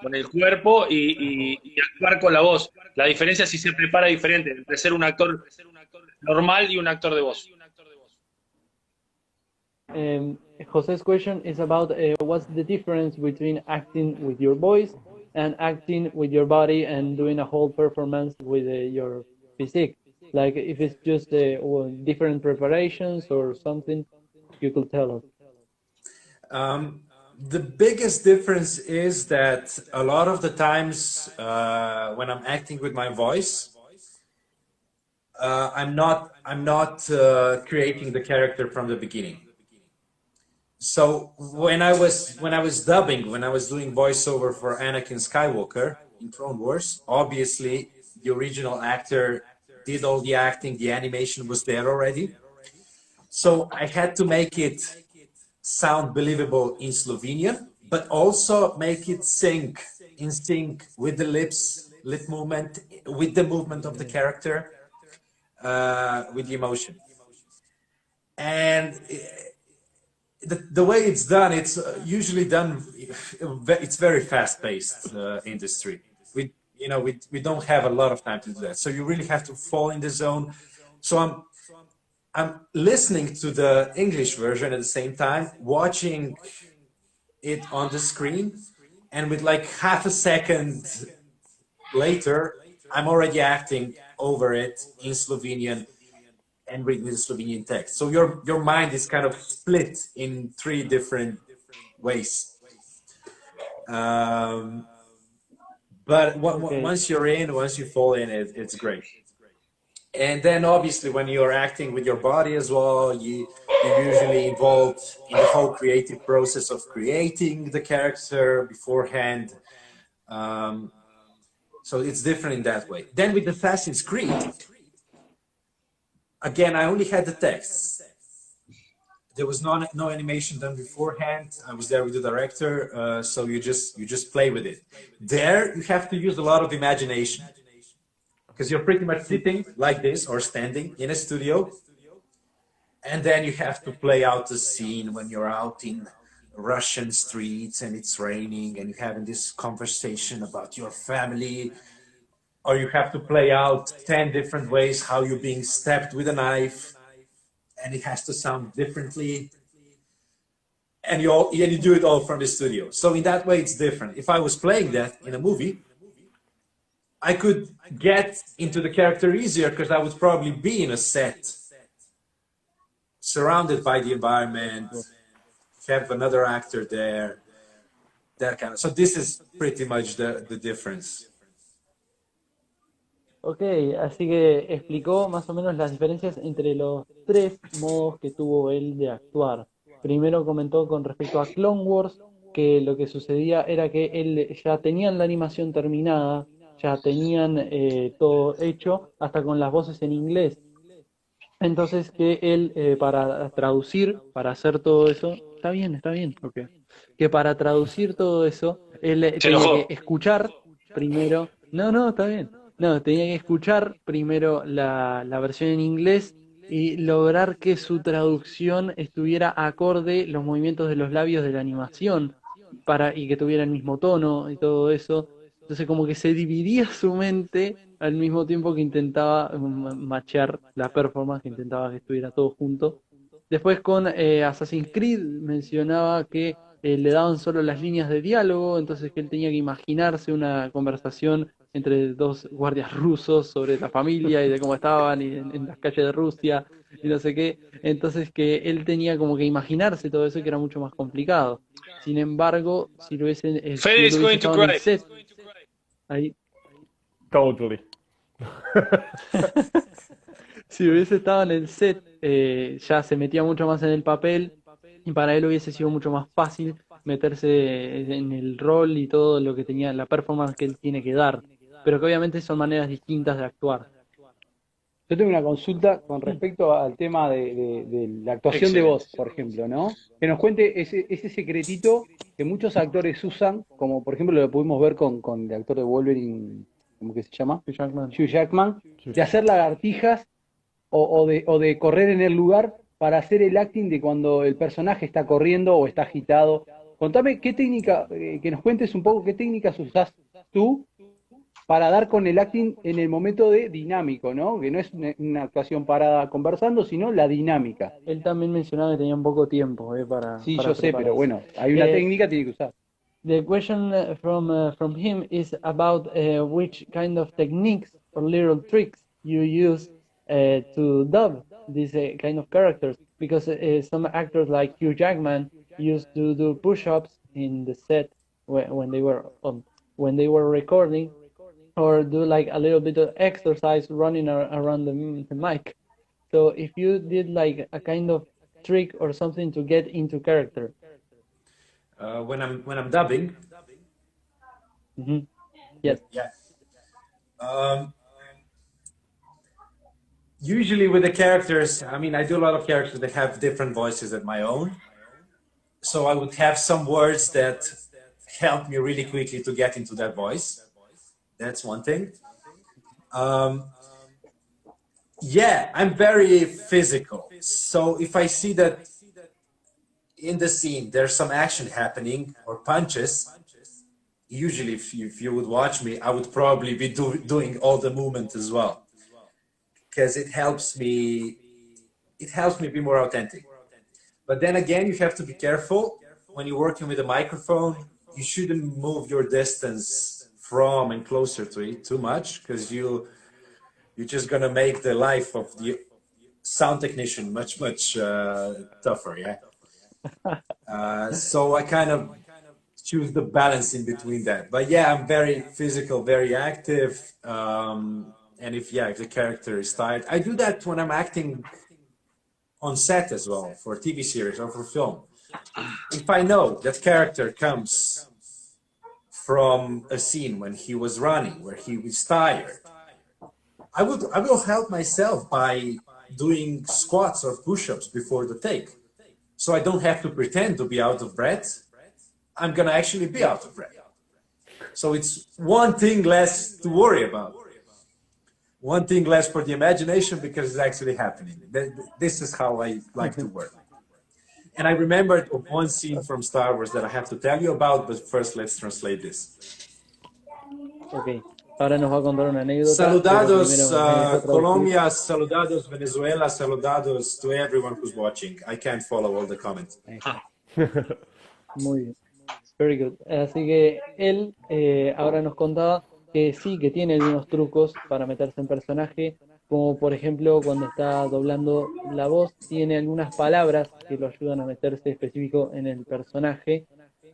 con el cuerpo y actuar con la voz? La diferencia si se prepara diferente entre ser un actor normal y un actor de voz. Jose's question is about what's the difference between acting with your voice and acting with your body and doing a whole performance with your physique. Like if it's just different preparations or something, you could tell us. The biggest difference is that a lot of the times when I'm acting with my voice, I'm not creating the character from the beginning. So when I was dubbing, when I was doing voiceover for Anakin Skywalker in Clone Wars, obviously the original actor did all the acting, the animation was there already. So I had to make it sound believable in Slovenian, but also make it sync with the lip movement, with the movement of the character, with the emotion. And the way it's done, it's usually done, it's very fast-paced industry. We don't have a lot of time to do that. So you really have to fall in the zone. So I'm listening to the English version at the same time, watching it on the screen, and with like half a second later, I'm already acting over it in Slovenian and reading the Slovenian text. So your mind is kind of split in three different ways. But once you're in, once you fall in, it's great. And then obviously when you're acting with your body as well, you're usually involved in the whole creative process of creating the character beforehand. So it's different in that way. Then with Assassin's Creed, again, I only had the text. There was no animation done beforehand. I was there with the director, so you just play with it. There, you have to use a lot of imagination. because you're pretty much sitting like this or standing in a studio, and then you have to play out the scene when you're out in Russian streets and it's raining and you're having this conversation about your family, or you have to play out 10 different ways how you're being stabbed with a knife, and it has to sound differently. And you do it all from the studio. So in that way, it's different. If I was playing that in a movie, I could get into the character easier because I would probably be in a set, surrounded by the environment, have another actor there, that kind of. So this is pretty much the difference. Ok, así que explicó más o menos las diferencias entre los tres modos que tuvo él de actuar. Primero comentó con respecto a Clone Wars que lo que sucedía era que él ya tenían la animación terminada, ya tenían todo hecho, hasta con las voces en inglés. Entonces que él para traducir, para hacer todo eso, está bien, okay. Que para traducir todo eso, él tenía que escuchar primero, no, está bien. No, tenía que escuchar primero la versión en inglés y lograr que su traducción estuviera acorde los movimientos de los labios de la animación y que tuviera el mismo tono y todo eso. Entonces como que se dividía su mente al mismo tiempo que intentaba machear la performance, que intentaba que estuviera todo junto. Después con Assassin's Creed mencionaba que le daban solo las líneas de diálogo, entonces que él tenía que imaginarse una conversación entre dos guardias rusos sobre la familia y de cómo estaban y en las calles de Rusia y no sé qué. Entonces que él tenía como que imaginarse todo eso, que era mucho más complicado. Sin embargo, si lo hubiesen estado en el set, ahí. Totally. Si hubiese estado en el set, ya se metía mucho más en el papel y para él hubiese sido mucho más fácil meterse en el rol y todo lo que tenía, la performance que él tiene que dar, pero que obviamente son maneras distintas de actuar. Yo tengo una consulta con respecto al tema de la actuación de voz, por ejemplo, ¿no? Que nos cuente ese secretito que muchos actores usan, como por ejemplo lo pudimos ver con el actor de Wolverine, ¿cómo que se llama? Hugh Jackman, de hacer lagartijas o de correr en el lugar para hacer el acting de cuando el personaje está corriendo o está agitado. Contame qué técnica, que nos cuentes un poco qué técnicas usás tú para dar con el acting en el momento de dinámico, ¿no? Que no es una actuación parada conversando, sino la dinámica. Él también mencionaba que tenía un poco tiempo para. Sí, para yo sé, pero bueno, hay una técnica que tiene que usar. The question from him is about which kind of techniques or little tricks you use to dub these kind of characters, because some actors like Hugh Jackman used to do push-ups in the set when they were recording, or do like a little bit of exercise running around the mic. So if you did like a kind of trick or something to get into character. When I'm dubbing. Mm-hmm. Yes. Yeah. Usually with the characters, I mean, I do a lot of characters that have different voices than my own. So I would have some words that help me really quickly to get into that voice. That's one thing. Yeah, I'm very physical. So if I see that in the scene there's some action happening or punches, usually if you would watch me, I would probably be doing all the movement as well, because it helps me be more authentic. But then again, you have to be careful when you're working with a microphone. You shouldn't move your distance from and closer to it too much, because you're just gonna make the life of the sound technician much tougher. Yeah. So I kind of choose the balance in between that. But yeah, I'm very physical, very active. And if the character is tired, I do that when I'm acting on set as well, for TV series or for film. If I know that character comes from a scene when he was running, where he was tired, I will help myself by doing squats or push-ups before the take. So I don't have to pretend to be out of breath. I'm gonna actually be out of breath. So it's one thing less to worry about. one thing less for the imagination because it's actually happening. This is how I like to work. And I remembered of one scene from Star Wars that I have to tell you about, but first let's translate this. Ok, ahora nos va a contar una anécdota, pero Saludados primero me dejó traducir. Colombia, saludados Venezuela, saludados to everyone who's watching. I can't follow all the comments. Muy bien. Very good. Así que él ahora nos contaba que sí, que tiene algunos trucos para meterse en personaje, como por ejemplo cuando está doblando la voz, tiene algunas palabras que lo ayudan a meterse específico en el personaje.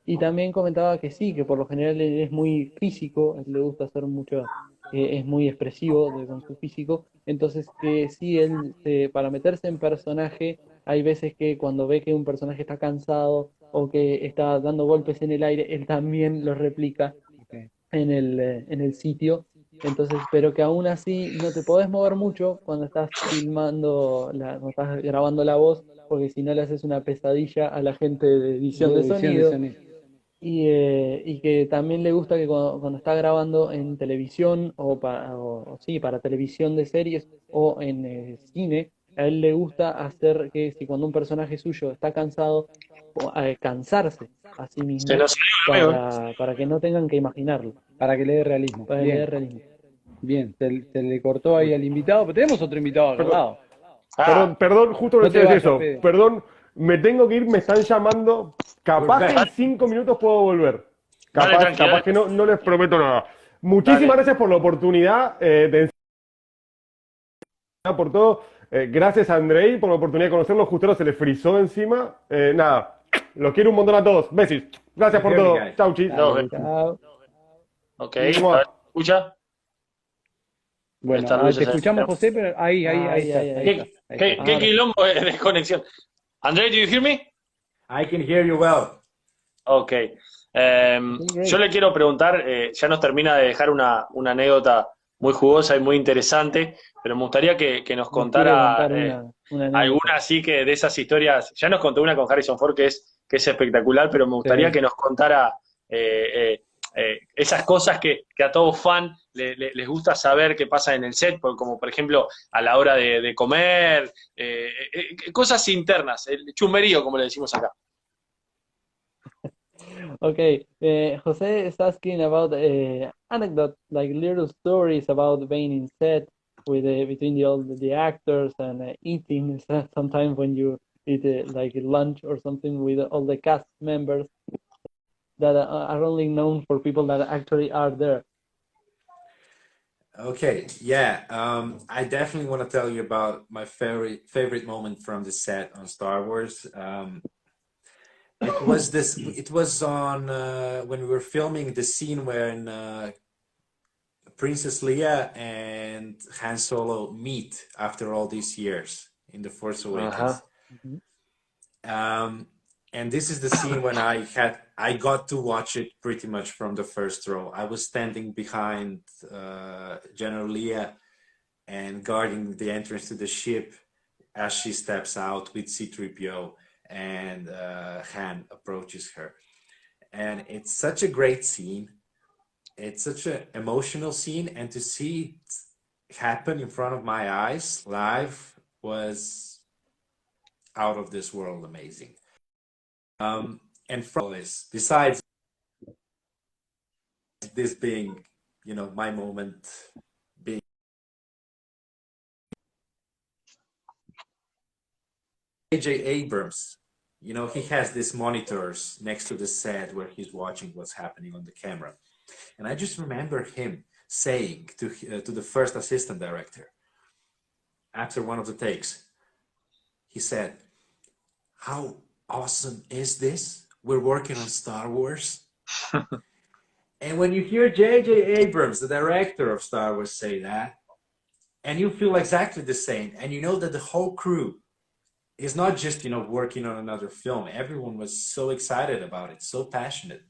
Y también comentaba que sí, que por lo general él es muy físico, le gusta hacer mucho, es muy expresivo con su físico, entonces que sí, él para meterse en personaje, hay veces que cuando ve que un personaje está cansado o que está dando golpes en el aire, él también lo replica en el sitio. Entonces, pero que aún así no te podés mover mucho cuando estás filmando, cuando estás grabando la voz, porque si no le haces una pesadilla a la gente de edición de sonido. Y que también le gusta que cuando está grabando en televisión sí, para televisión de series o en cine, a él le gusta hacer que si cuando un personaje suyo está cansado, cansarse a sí mismo Se nos salió el amigo. para que no tengan que imaginarlo. Para que le dé realismo. Para que le dé realismo. Bien, se le cortó ahí al invitado, pero tenemos otro invitado acá al lado. Perdón, justo No lo te decía vayas, eso. Fede. Perdón, me tengo que ir, me están llamando. Capaz que en 5 minutos puedo volver. Dale, tranquilo. Capaz que no les prometo nada. Muchísimas Dale. gracias por la oportunidad de por todo. Gracias a Andrei por la oportunidad de conocerlo. Justo ahora se le frizó encima. Nada, los quiero un montón a todos. Besis. Gracias por todo. Chau, chis. Chao. Ok, a ver, ¿escucha? Bueno, Están te luces ahí. escuchamos, José, pero ahí está. ¿Qué quilombo de conexión? André, do you hear me? I can hear you well. Ok. Yo le quiero preguntar, ya nos termina de dejar una anécdota muy jugosa y muy interesante, pero me gustaría que nos contara una alguna así que de esas historias. Ya nos contó una con Harrison Ford que es espectacular, pero me gustaría que nos contara esas cosas que a todo fan les gusta saber qué pasa en el set, como por ejemplo a la hora de comer, cosas internas, el chusmerío, como le decimos acá. Okay, Jose is asking about anecdote, like little stories about being in set with between all the actors and eating sometimes when you eat like lunch or something with all the cast members that are only known for people that actually are there. Okay, yeah, I definitely want to tell you about my favorite moment from the set on Star Wars. It was on when we were filming the scene when Princess Leia and Han Solo meet after all these years in The Force Awakens. And this is the scene when I got to watch it pretty much from the first row. I was standing behind General Leia and guarding the entrance to the ship as she steps out with C-3PO and Han approaches her. And it's such a great scene. It's such an emotional scene, and to see it happen in front of my eyes live was out of this world amazing. And from this, besides this being, my moment, being J.J. Abrams, he has these monitors next to the set where he's watching what's happening on the camera. And I just remember him saying to the first assistant director, after one of the takes, he said, "How awesome is this? We're working on Star Wars." And when you hear J.J. Abrams, the director of Star Wars, say that, and you feel exactly the same, and you know that the whole crew is not just, working on another film. Everyone was so excited about it, so passionate.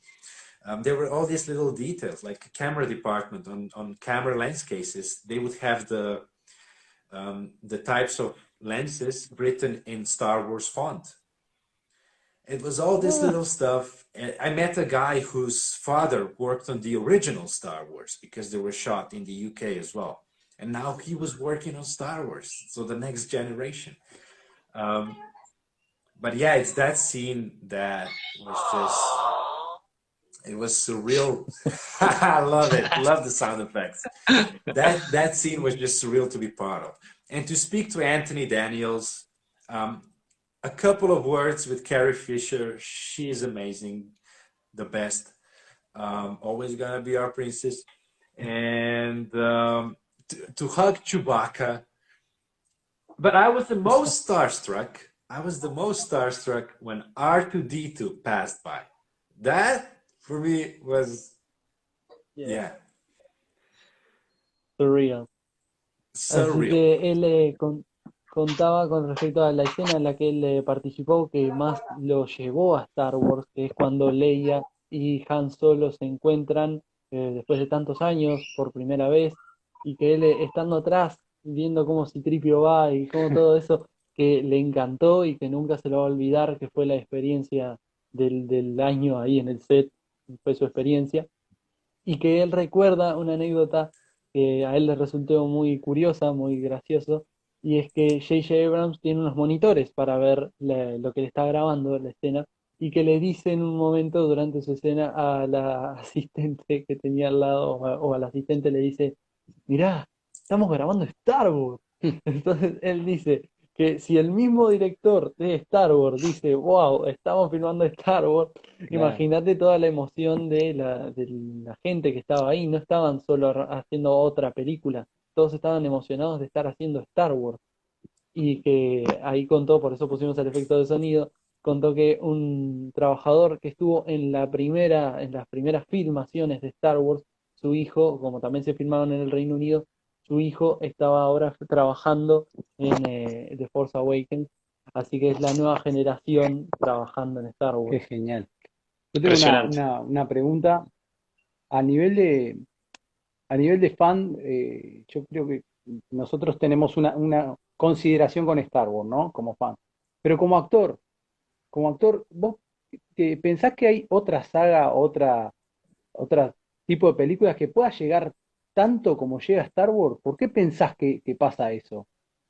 There were all these little details, like camera department on camera lens cases. They would have the types of lenses written in Star Wars font. It was all this little stuff. I met a guy whose father worked on the original Star Wars because they were shot in the UK as well. and now he was working on Star Wars, so the next generation. But yeah, it's that scene that was just, it was surreal. I love it. Love the sound effects. That scene was just surreal to be part of. And to speak to Anthony Daniels, a couple of words with Carrie Fisher. She is amazing, the best. Always gonna be our princess. And to hug Chewbacca. But I was the most starstruck. I was the most starstruck when R2D2 passed by. That for me was, yeah, Surreal. Así surreal. que él contaba con respecto a la escena en la que él participó que más lo llevó a Star Wars, que es cuando Leia y Han Solo se encuentran después de tantos años por primera vez, y que él estando atrás, viendo cómo Citripio va y cómo todo eso, que le encantó y que nunca se lo va a olvidar, que fue la experiencia del año ahí en el set, fue su experiencia, y que él recuerda una anécdota que a él le resultó muy curiosa, muy gracioso, y es que J.J. Abrams tiene unos monitores para ver lo que le está grabando la escena, y que le dice en un momento durante su escena a la asistente que tenía al lado, o al asistente le dice, mirá, estamos grabando Star Wars. Entonces él dice que si el mismo director de Star Wars dice, wow, estamos filmando Star Wars, Claro. imagínate toda la emoción de la gente que estaba ahí. No estaban solo haciendo otra película, todos estaban emocionados de estar haciendo Star Wars. Y que ahí contó, por eso pusimos el efecto de sonido, contó que un trabajador que estuvo en en las primeras filmaciones de Star Wars, su hijo, como también se filmaron en el Reino Unido, su hijo estaba ahora trabajando en The Force Awakens, así que es la nueva generación trabajando en Star Qué Wars. genial. Yo tengo Impresionante. una pregunta. A nivel de, a nivel de fan, yo creo que nosotros tenemos una consideración con Star Wars, ¿no? Como fan. Pero como actor, ¿vos pensás que hay otra saga, otra tipo de películas que pueda llegar tanto como llega Star Wars? ¿Por qué pensás que pasa eso?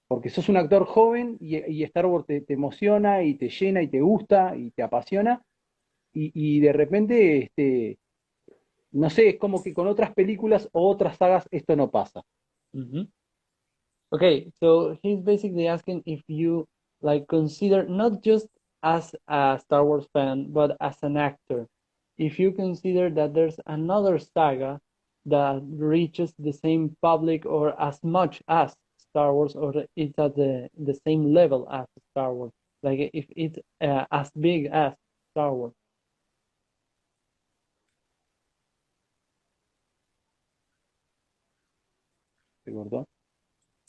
Porque sos un actor joven y Star Wars te emociona y te llena y te gusta y te apasiona y de repente, no sé, es como que con otras películas o otras sagas esto no pasa. Mhm. Okay, so he's basically asking if you like consider not just as a Star Wars fan, but as an actor, if you consider that there's another saga that reaches the same public or as much as Star Wars, or it's at the same level as Star Wars, like if it's as big as Star Wars. ¿Se cortó?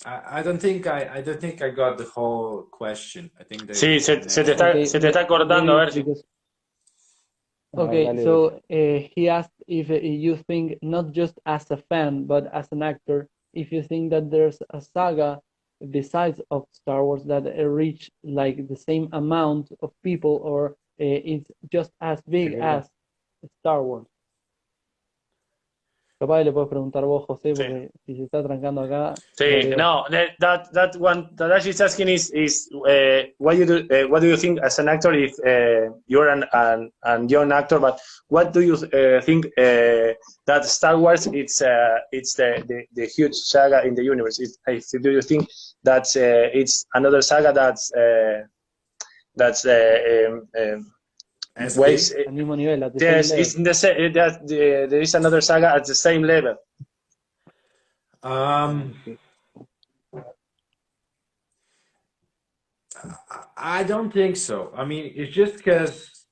I don't think I got the whole question. I think Sí, se te Okay, está cortando, a ver si. because A ver, okay, dale, so he asked if you think not just as a fan but as an actor, if you think that there's a saga besides of Star Wars that reach like the same amount of people, or it's just as se big cortó. as Star Wars. Capaz le puedes preguntar vos, José, Sí. porque si se está trancando acá, no Sí, veo. no, that one that she's asking is what do you think as an actor if you're an young actor, but what do you think that Star Wars it's the huge saga in the universe? Do you think that it's another saga that's As weighs? big? Al mismo nivel, at the Yes, same it's level. in there is another saga at the same level. Okay. I don't think so. I mean, it's just because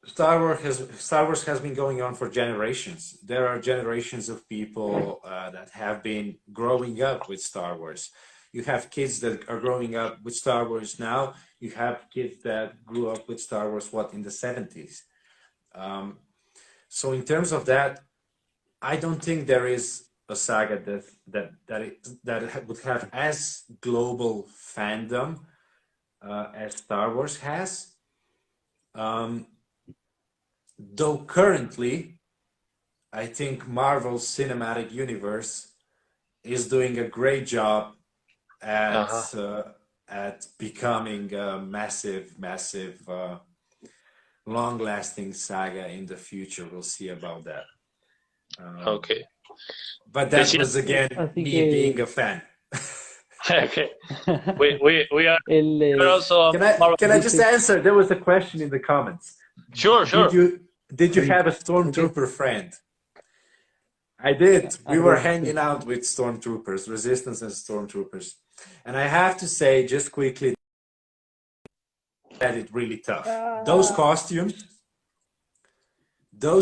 Star Wars has been going on for generations. There are generations of people that have been growing up with Star Wars. You have kids that are growing up with Star Wars now. You have kids that grew up with Star Wars in the 70s. So in terms of that, I don't think there is a saga that would have as global fandom as Star Wars has. Though currently, I think Marvel's cinematic universe is doing a great job at becoming a massive, long-lasting saga in the future. We'll see about that. Okay. But that was again Así me que being a fan. Okay. We are el, also Can I just answer? There was a question in the comments. sure. Did you have a stormtrooper friend? I did. We were hanging out with stormtroopers, resistance and stormtroopers. And I have to say, just quickly, that it's really tough. Those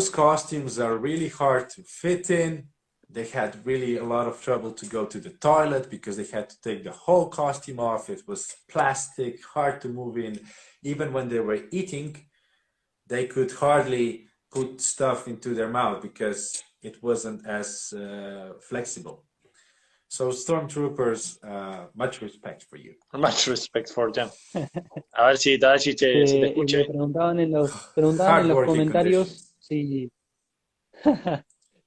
costumes are really hard to fit in. They had really a lot of trouble to go to the toilet because they had to take the whole costume off. It was plastic, hard to move in. Even when they were eating, they could hardly put stuff into their mouth because it wasn't as flexible. So stormtroopers, much respect for you. Much respect for them. A ver si Tadashi te le escucha. preguntaban en los Hardworking comentarios si,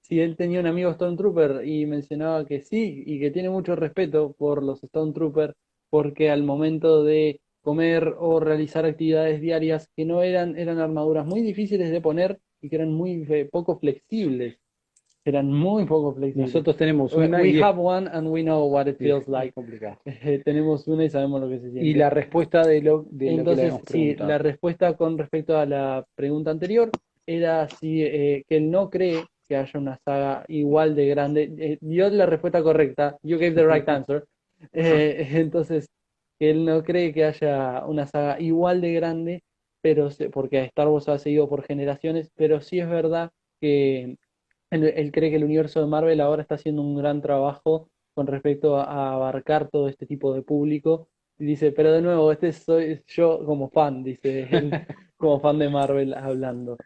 si él tenía un amigo Stormtrooper y mencionaba que sí y que tiene mucho respeto por los Stormtroopers porque al momento de comer o realizar actividades diarias que no eran armaduras muy difíciles de poner y que eran muy poco flexibles. Eran muy poco flexibles. Nosotros tenemos una We y have one and we know what it feels like. complicado. Tenemos una y sabemos lo que se siente. Y la respuesta de lo que le Entonces, habíamos sí, preguntado. la respuesta con respecto a la pregunta anterior era si que él no cree que haya una saga igual de grande. Dio la respuesta correcta. You gave the right answer. Entonces, que él no cree que haya una saga igual de grande, pero porque Star Wars ha seguido por generaciones, pero sí es verdad que él cree que el universo de Marvel ahora está haciendo un gran trabajo con respecto a abarcar todo este tipo de público. Y dice, pero de nuevo, este soy yo como fan, dice él, como fan de Marvel hablando.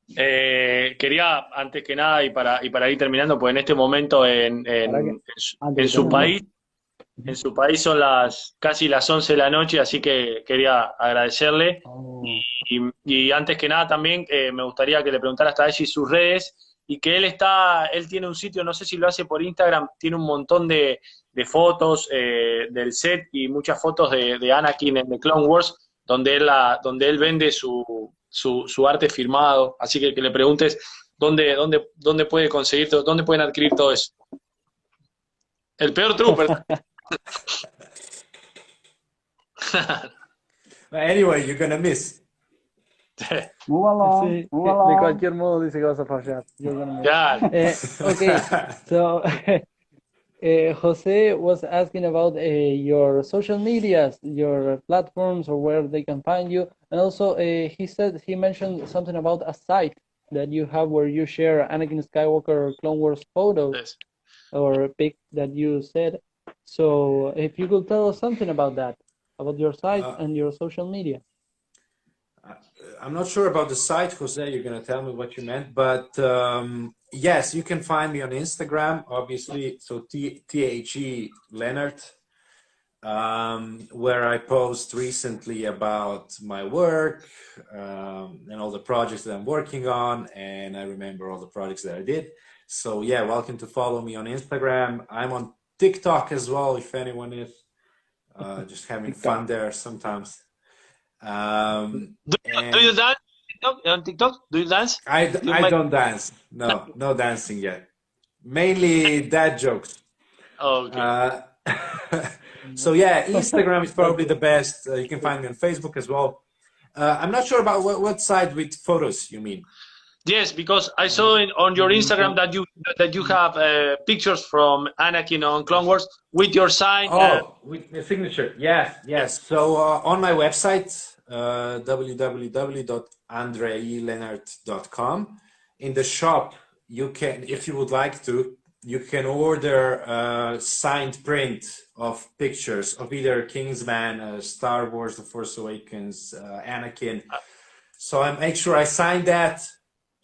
Quería, antes que nada, y para ir terminando, pues en este momento en su país, son casi las 11 de la noche, así que quería agradecerle. Oh. Y antes que nada también me gustaría que le preguntara hasta allí sus redes, y que él tiene un sitio, no sé si lo hace por Instagram, tiene un montón de fotos del set y muchas fotos de Anakin en The Clone Wars, donde él vende su arte firmado, así que le preguntes dónde puede conseguir, dónde pueden adquirir todo eso. El peor trooper. Anyway, you're gonna miss. Move along, Sí, move de along. cualquier modo dice que vas a fallar. Yeah. Okay, so Jose was asking about your social medias, your platforms, or where they can find you, and also he mentioned something about a site that you have where you share Anakin Skywalker Clone Wars photos Yes. or pics that you said. So if you could tell us something about that, about your site and your social media. I'm not sure about the site, Jose. You're going to tell me what you meant, but yes, you can find me on Instagram, obviously. So THE Leonard, where I post recently about my work and all the projects that I'm working on, and I remember all the projects that I did. So yeah, welcome to follow me on Instagram. I'm on TikTok as well, if anyone is just having fun there sometimes. Do you dance on TikTok? Do you dance? I don't dance. No dancing yet. Mainly dad jokes. Oh, okay. So yeah, Instagram is probably the best. You can find me on Facebook as well. I'm not sure about what side with photos you mean. Yes, because I saw on your Instagram that you have pictures from Anakin on Clone Wars with your sign. With the signature. Yes. So on my website, www.andreilenart.com, in the shop, you can, if you would like to, you can order a signed print of pictures of either Kingsman, Star Wars, The Force Awakens, Anakin. So I make sure I sign that.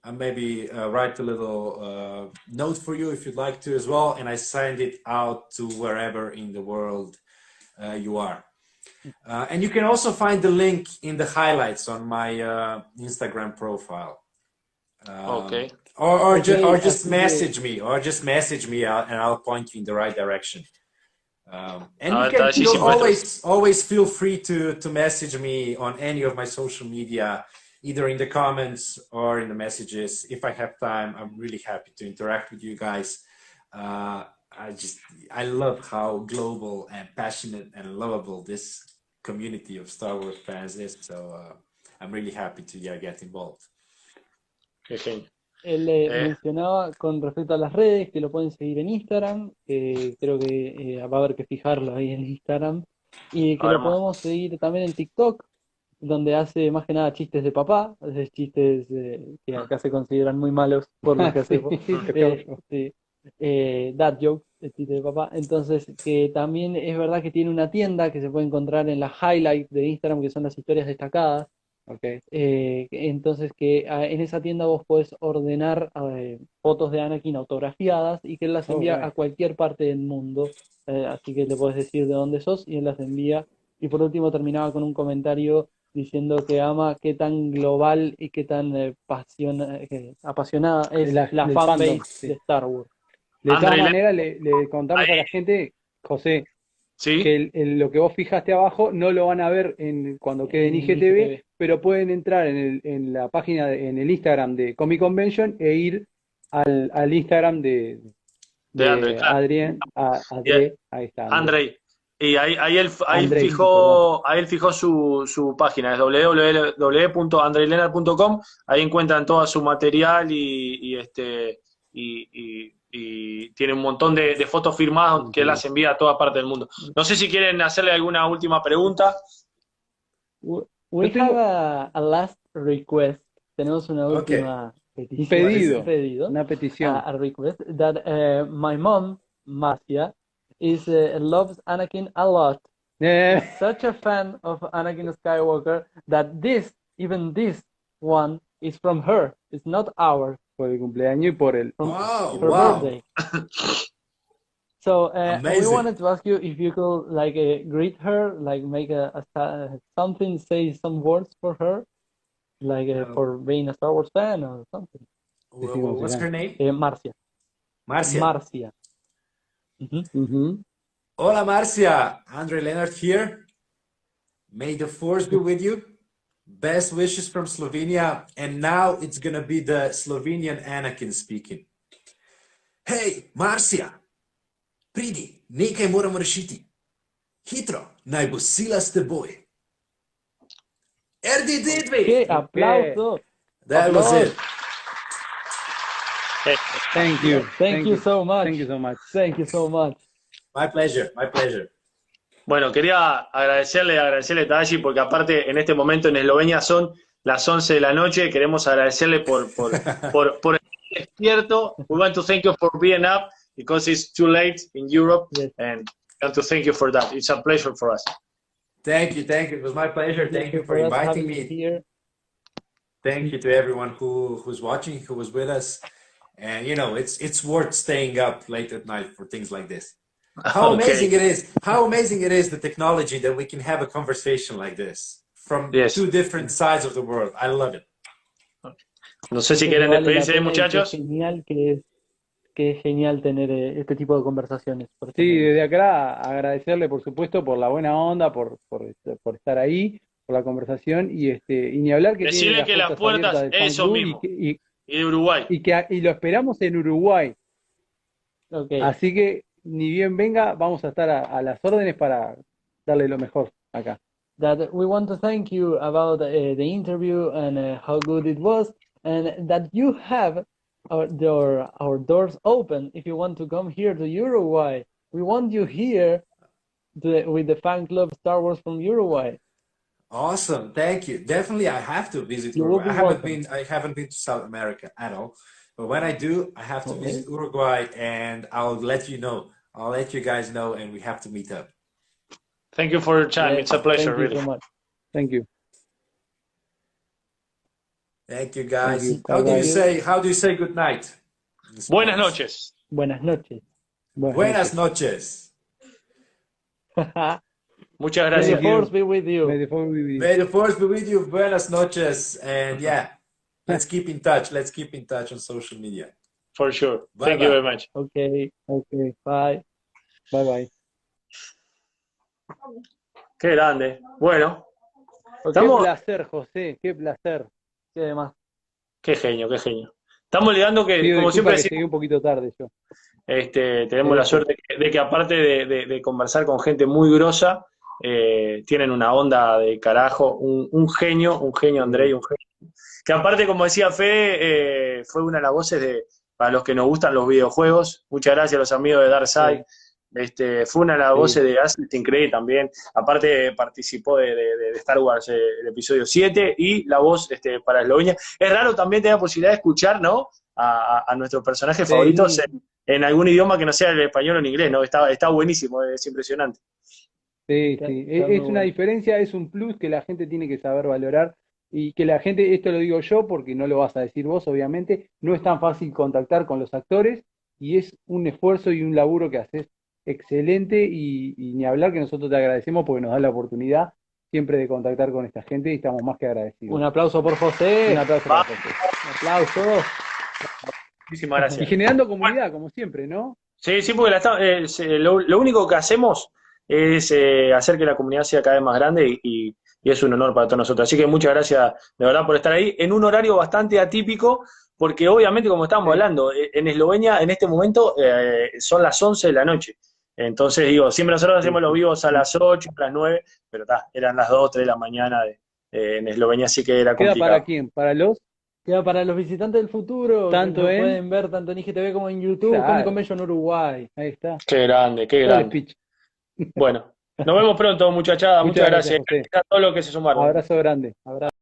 I maybe write a little note for you if you'd like to as well, and I signed it out to wherever in the world you are. And you can also find the link in the highlights on my Instagram profile. Okay. Or just así que message me and I'll point you in the right direction. And A you ver, can Tadashi, si muestras. always feel free to message me on any of my social media, either in the comments or in the messages. If I have time, I'm really happy to interact with you guys. I love how global and passionate and lovable this community of Star Wars fans is. So I'm really happy to get involved. Qué genio. él mencionaba con respecto a las redes que lo pueden seguir en Instagram, que creo que va a haber que fijarlo ahí en Instagram, y que A ver, lo podemos seguir también en TikTok, donde hace más que nada chistes de papá, hace chistes que acá se consideran muy malos por lo que hacemos. Sí, dad jokes, el chiste de papá. Entonces, que también es verdad que tiene una tienda que se puede encontrar en las highlights de Instagram, que son las historias destacadas. Okay. Entonces que en esa tienda vos podés ordenar fotos de Anakin autografiadas y que él las envía right. a cualquier parte del mundo. Así que le podés decir de dónde sos y él las envía. Y por último terminaba con un comentario diciendo que ama qué tan global y qué tan apasionada es la Del fanbase fandom, sí. de Star Wars. De todas André, maneras, le contamos a la gente, José, ¿sí? que lo que vos fijaste abajo no lo van a ver cuando quede en IGTV, pero pueden entrar en la página, en el Instagram de Comic Convention e ir al Instagram de André, claro. Adrián, ahí está. André. Y ahí él Andrei, fijó su página, es www.andreilenar.com. Ahí encuentran todo su material y tiene un montón de fotos firmadas que él las envía a toda parte del mundo. No sé si quieren hacerle alguna última pregunta. We have a last request. Tenemos una última petición. Una petición. A request that my mom, Marcia, loves Anakin a lot. Such a fan of Anakin Skywalker that even this one is from her. It's not ours. Por el cumpleaños y por el birthday. So we wanted to ask you if you could greet her, make something, say some words for her, for being a Star Wars fan or something. What's her name? Marcia. Marcia. Mm-hmm. Hola Marcia, Andre Leonard here. May the force be with you. Best wishes from Slovenia, and now it's gonna be the Slovenian Anakin speaking. Hey, Marcia, pridi, nekaj moramo rešiti. Hitro, naj bo sila s teboj. RD2! ¡Qué aplauso! That was it. Thank you. Thank you so much. Thank you so much. Thank you so much. My pleasure, my pleasure. Bueno, quería agradecerle a Tadashi porque aparte en este momento en Eslovenia son las 11 de la noche. Queremos agradecerle por estar despierto. We want to thank you for being up because it's too late in Europe, yes. And we want to thank you for that. It's a pleasure for us. Thank you. It was my pleasure. Thank you for inviting me here. Thank you to everyone who's watching, who was with us. And it's worth staying up late at night for things like this. How amazing it is the technology that we can have a conversation like this from two different sides of the world. I love it. No sé si quieren despedirse, muchachos. Que es genial tener este tipo de conversaciones. Sí, desde acá agradecerle, por supuesto, por la buena onda, por estar ahí, por la conversación y ni hablar que decirle que las puertas eso mismo y de Uruguay y lo esperamos en Uruguay. Okay. Así que ni bien venga, vamos a estar a las órdenes para darle lo mejor acá. That we want to thank you about the interview and how good it was, and that you have our doors open if you want to come here to Uruguay. We want you here with the fan club Star Wars from Uruguay. Awesome, thank you. Definitely, I have to visit Uruguay. I haven't been to South America at all, but when I do, I have to visit Uruguay, and I'll let you know. I'll let you guys know, and we have to meet up. Thank you for your time. It's a pleasure, really. So much. Thank you. Thank you, guys. How do you say good night? Buenas noches. Buenas noches. Buenas noches. Muchas gracias. May the force be with you. May the force be with you. May the force be with you. Buenas noches. And Let's keep in touch. Let's keep in touch on social media. For sure. Bye Thank you bye. very much. Okay, bye. Bye bye. Qué grande. Bueno, Qué estamos... placer, José, qué placer. ¿Qué demás? Qué genio, qué genio. Estamos ligando que, Pido como disculpas siempre que decimos, llegué un poquito tarde yo. tenemos la suerte de que aparte de conversar con gente muy grosa, tienen una onda de carajo, un genio Andrei, un genio. Que aparte, como decía Fe, fue una de las voces para los que nos gustan los videojuegos. Muchas gracias a los amigos de Darkside. Fue una de las voces de Assassin's Creed también. Aparte participó de Star Wars, el episodio 7, y la voz para Eslovenia. Es raro también tener la posibilidad de escuchar, ¿no? A nuestros personajes favoritos en algún idioma que no sea el español o el inglés, ¿no? Está buenísimo, es impresionante. Sí. Es una diferencia, es un plus que la gente tiene que saber valorar y que la gente, esto lo digo yo porque no lo vas a decir vos, obviamente, no es tan fácil contactar con los actores y es un esfuerzo y un laburo que haces excelente y ni hablar que nosotros te agradecemos porque nos da la oportunidad siempre de contactar con esta gente y estamos más que agradecidos. Un aplauso por José. Un aplauso para José. Un aplauso. Muchísimas gracias. Y generando comunidad, como siempre, ¿no? Sí, porque lo único que hacemos es hacer que la comunidad sea cada vez más grande y es un honor para todos nosotros. Así que muchas gracias de verdad por estar ahí en un horario bastante atípico, porque obviamente, como estábamos hablando, en Eslovenia en este momento son las 11 de la noche. Entonces, digo, siempre nosotros hacemos los vivos a las 8, a las 9, pero eran las 2, 3 de la mañana en Eslovenia, así que era ¿Queda complicado. para quién? ¿Para los? Queda para los visitantes del futuro, Tanto que lo en- pueden ver tanto en IGTV como en YouTube, Claro. Comic Convention Uruguay. Ahí está. Qué grande, qué Todo el grande. speech. Bueno, nos vemos pronto, muchachada. Muchas gracias. José. Gracias a todos los que se sumaron. Abrazo grande. Abrazo.